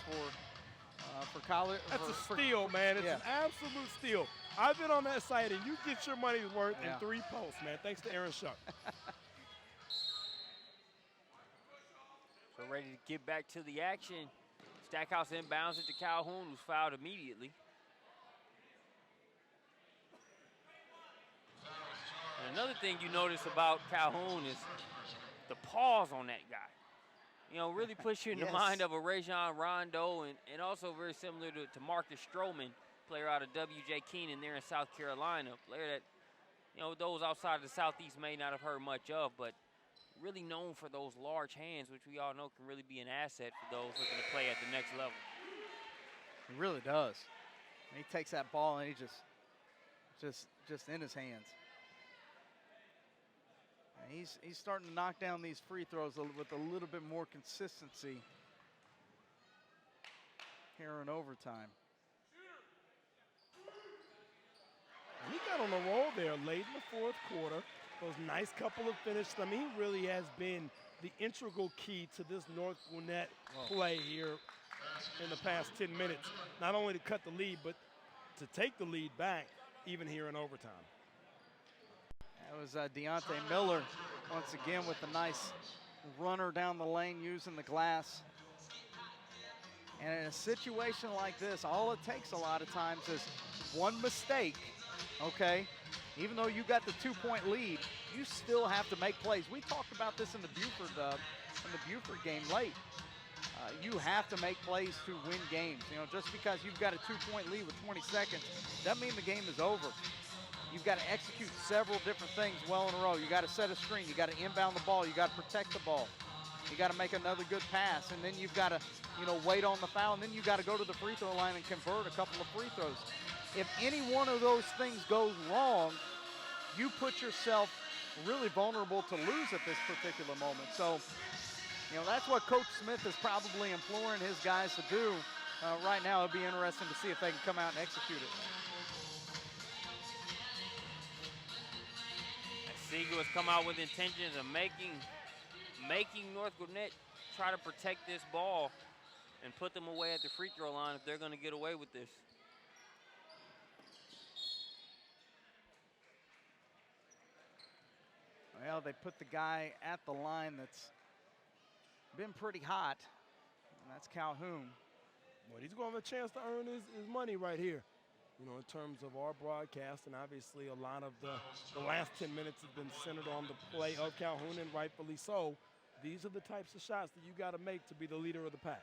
for college. That's a steal, man. It's an absolute steal. I've been on that site, and you get your money's worth in 3 posts, man. Thanks to Aaron Shuck. So ready to get back to the action. Stackhouse inbounds it to Calhoun, who's fouled immediately. And another thing you notice about Calhoun is the pause on that guy. You know, really puts you in the mind of a Rajon Rondo, and also very similar to Marcus Stroman, player out of W.J. Keenan there in South Carolina, player that, you know, those outside of the Southeast may not have heard much of, but really known for those large hands, which we all know can really be an asset for those looking to play at the next level. He really does. And he takes that ball and he just in his hands. And he's starting to knock down these free throws with a little bit more consistency here in overtime. And he got on a roll there late in the 4th quarter. Those nice couple of finishes. I mean, he really has been the integral key to this North Gwinnett play here in the past 10 minutes. Not only to cut the lead, but to take the lead back, even here in overtime. That was Deontay Miller once again with a nice runner down the lane using the glass. And in a situation like this, all it takes a lot of times is one mistake, okay? Even though you got the 2-point lead, you still have to make plays. We talked about this in the Buford game late. You have to make plays to win games. You know, just because you've got a 2-point lead with 20 seconds doesn't mean the game is over. You've got to execute several different things well in a row. You got to set a screen. You got to inbound the ball. You got to protect the ball. You got to make another good pass, and then you've got to, you know, wait on the foul, and then you got to go to the free throw line and convert a couple of free throws. If any one of those things goes wrong, you put yourself really vulnerable to lose at this particular moment. So, you know, that's what Coach Smith is probably imploring his guys to do right now. It'll be interesting to see if they can come out and execute it. Siegel has come out with intentions of making North Gwinnett try to protect this ball and put them away at the free throw line if they're going to get away with this. Well, they put the guy at the line that's been pretty hot, and that's Calhoun. Well, he's going to have a chance to earn his money right here, you know, in terms of our broadcast. And obviously a lot of the last 10 minutes have been centered on the play of Calhoun, and rightfully so. These are the types of shots that you got to make to be the leader of the pack.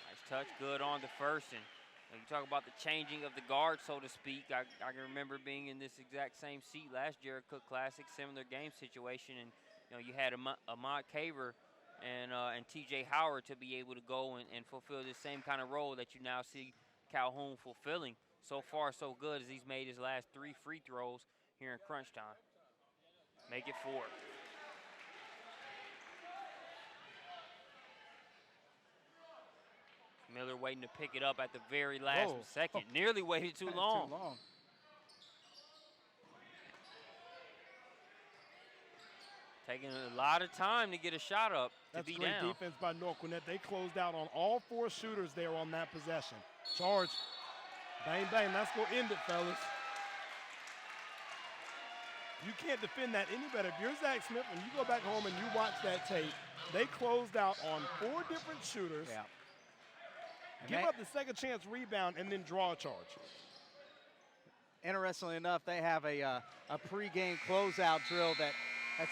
Nice touch, good on the first. And you talk about the changing of the guard, so to speak. I can remember being in this exact same seat last year at Cook Classic, similar game situation, and you know, you had Ahmad Caver and T.J. Howard to be able to go and fulfill this same kind of role that you now see Calhoun fulfilling. So far, so good, as he's made his last 3 free throws here in crunch time. Make it 4. Miller waiting to pick it up at the very last second. Nearly waited too long. Too long. Taking a lot of time to get a shot up to be down. That's great defense by North Gwinnett. They closed out on all 4 shooters there on that possession. Charge. Bang, bang. That's going to end it, fellas. You can't defend that any better. If you're Zach Smith, when you go back home and you watch that tape, they closed out on 4 different shooters. Yeah. Give up the second chance rebound and then draw a charge. Interestingly enough, they have a pregame closeout drill that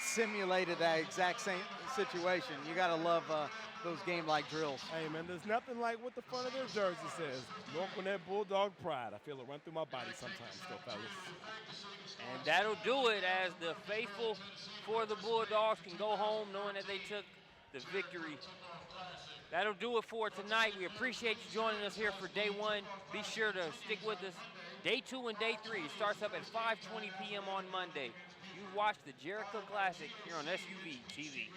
simulated that exact same situation. You got to love those game-like drills. Hey, man, there's nothing like what the front of their jersey says. North Gwinnett Bulldog pride. I feel it run through my body sometimes still, fellas. And that'll do it, as the faithful for the Bulldogs can go home knowing that they took the victory. That'll do it for tonight. We appreciate you joining us here for day 1. Be sure to stick with us Day 2 and Day 3 starts up at 5:20 p.m. on Monday. You watch the Jericho Classic here on SUVtv.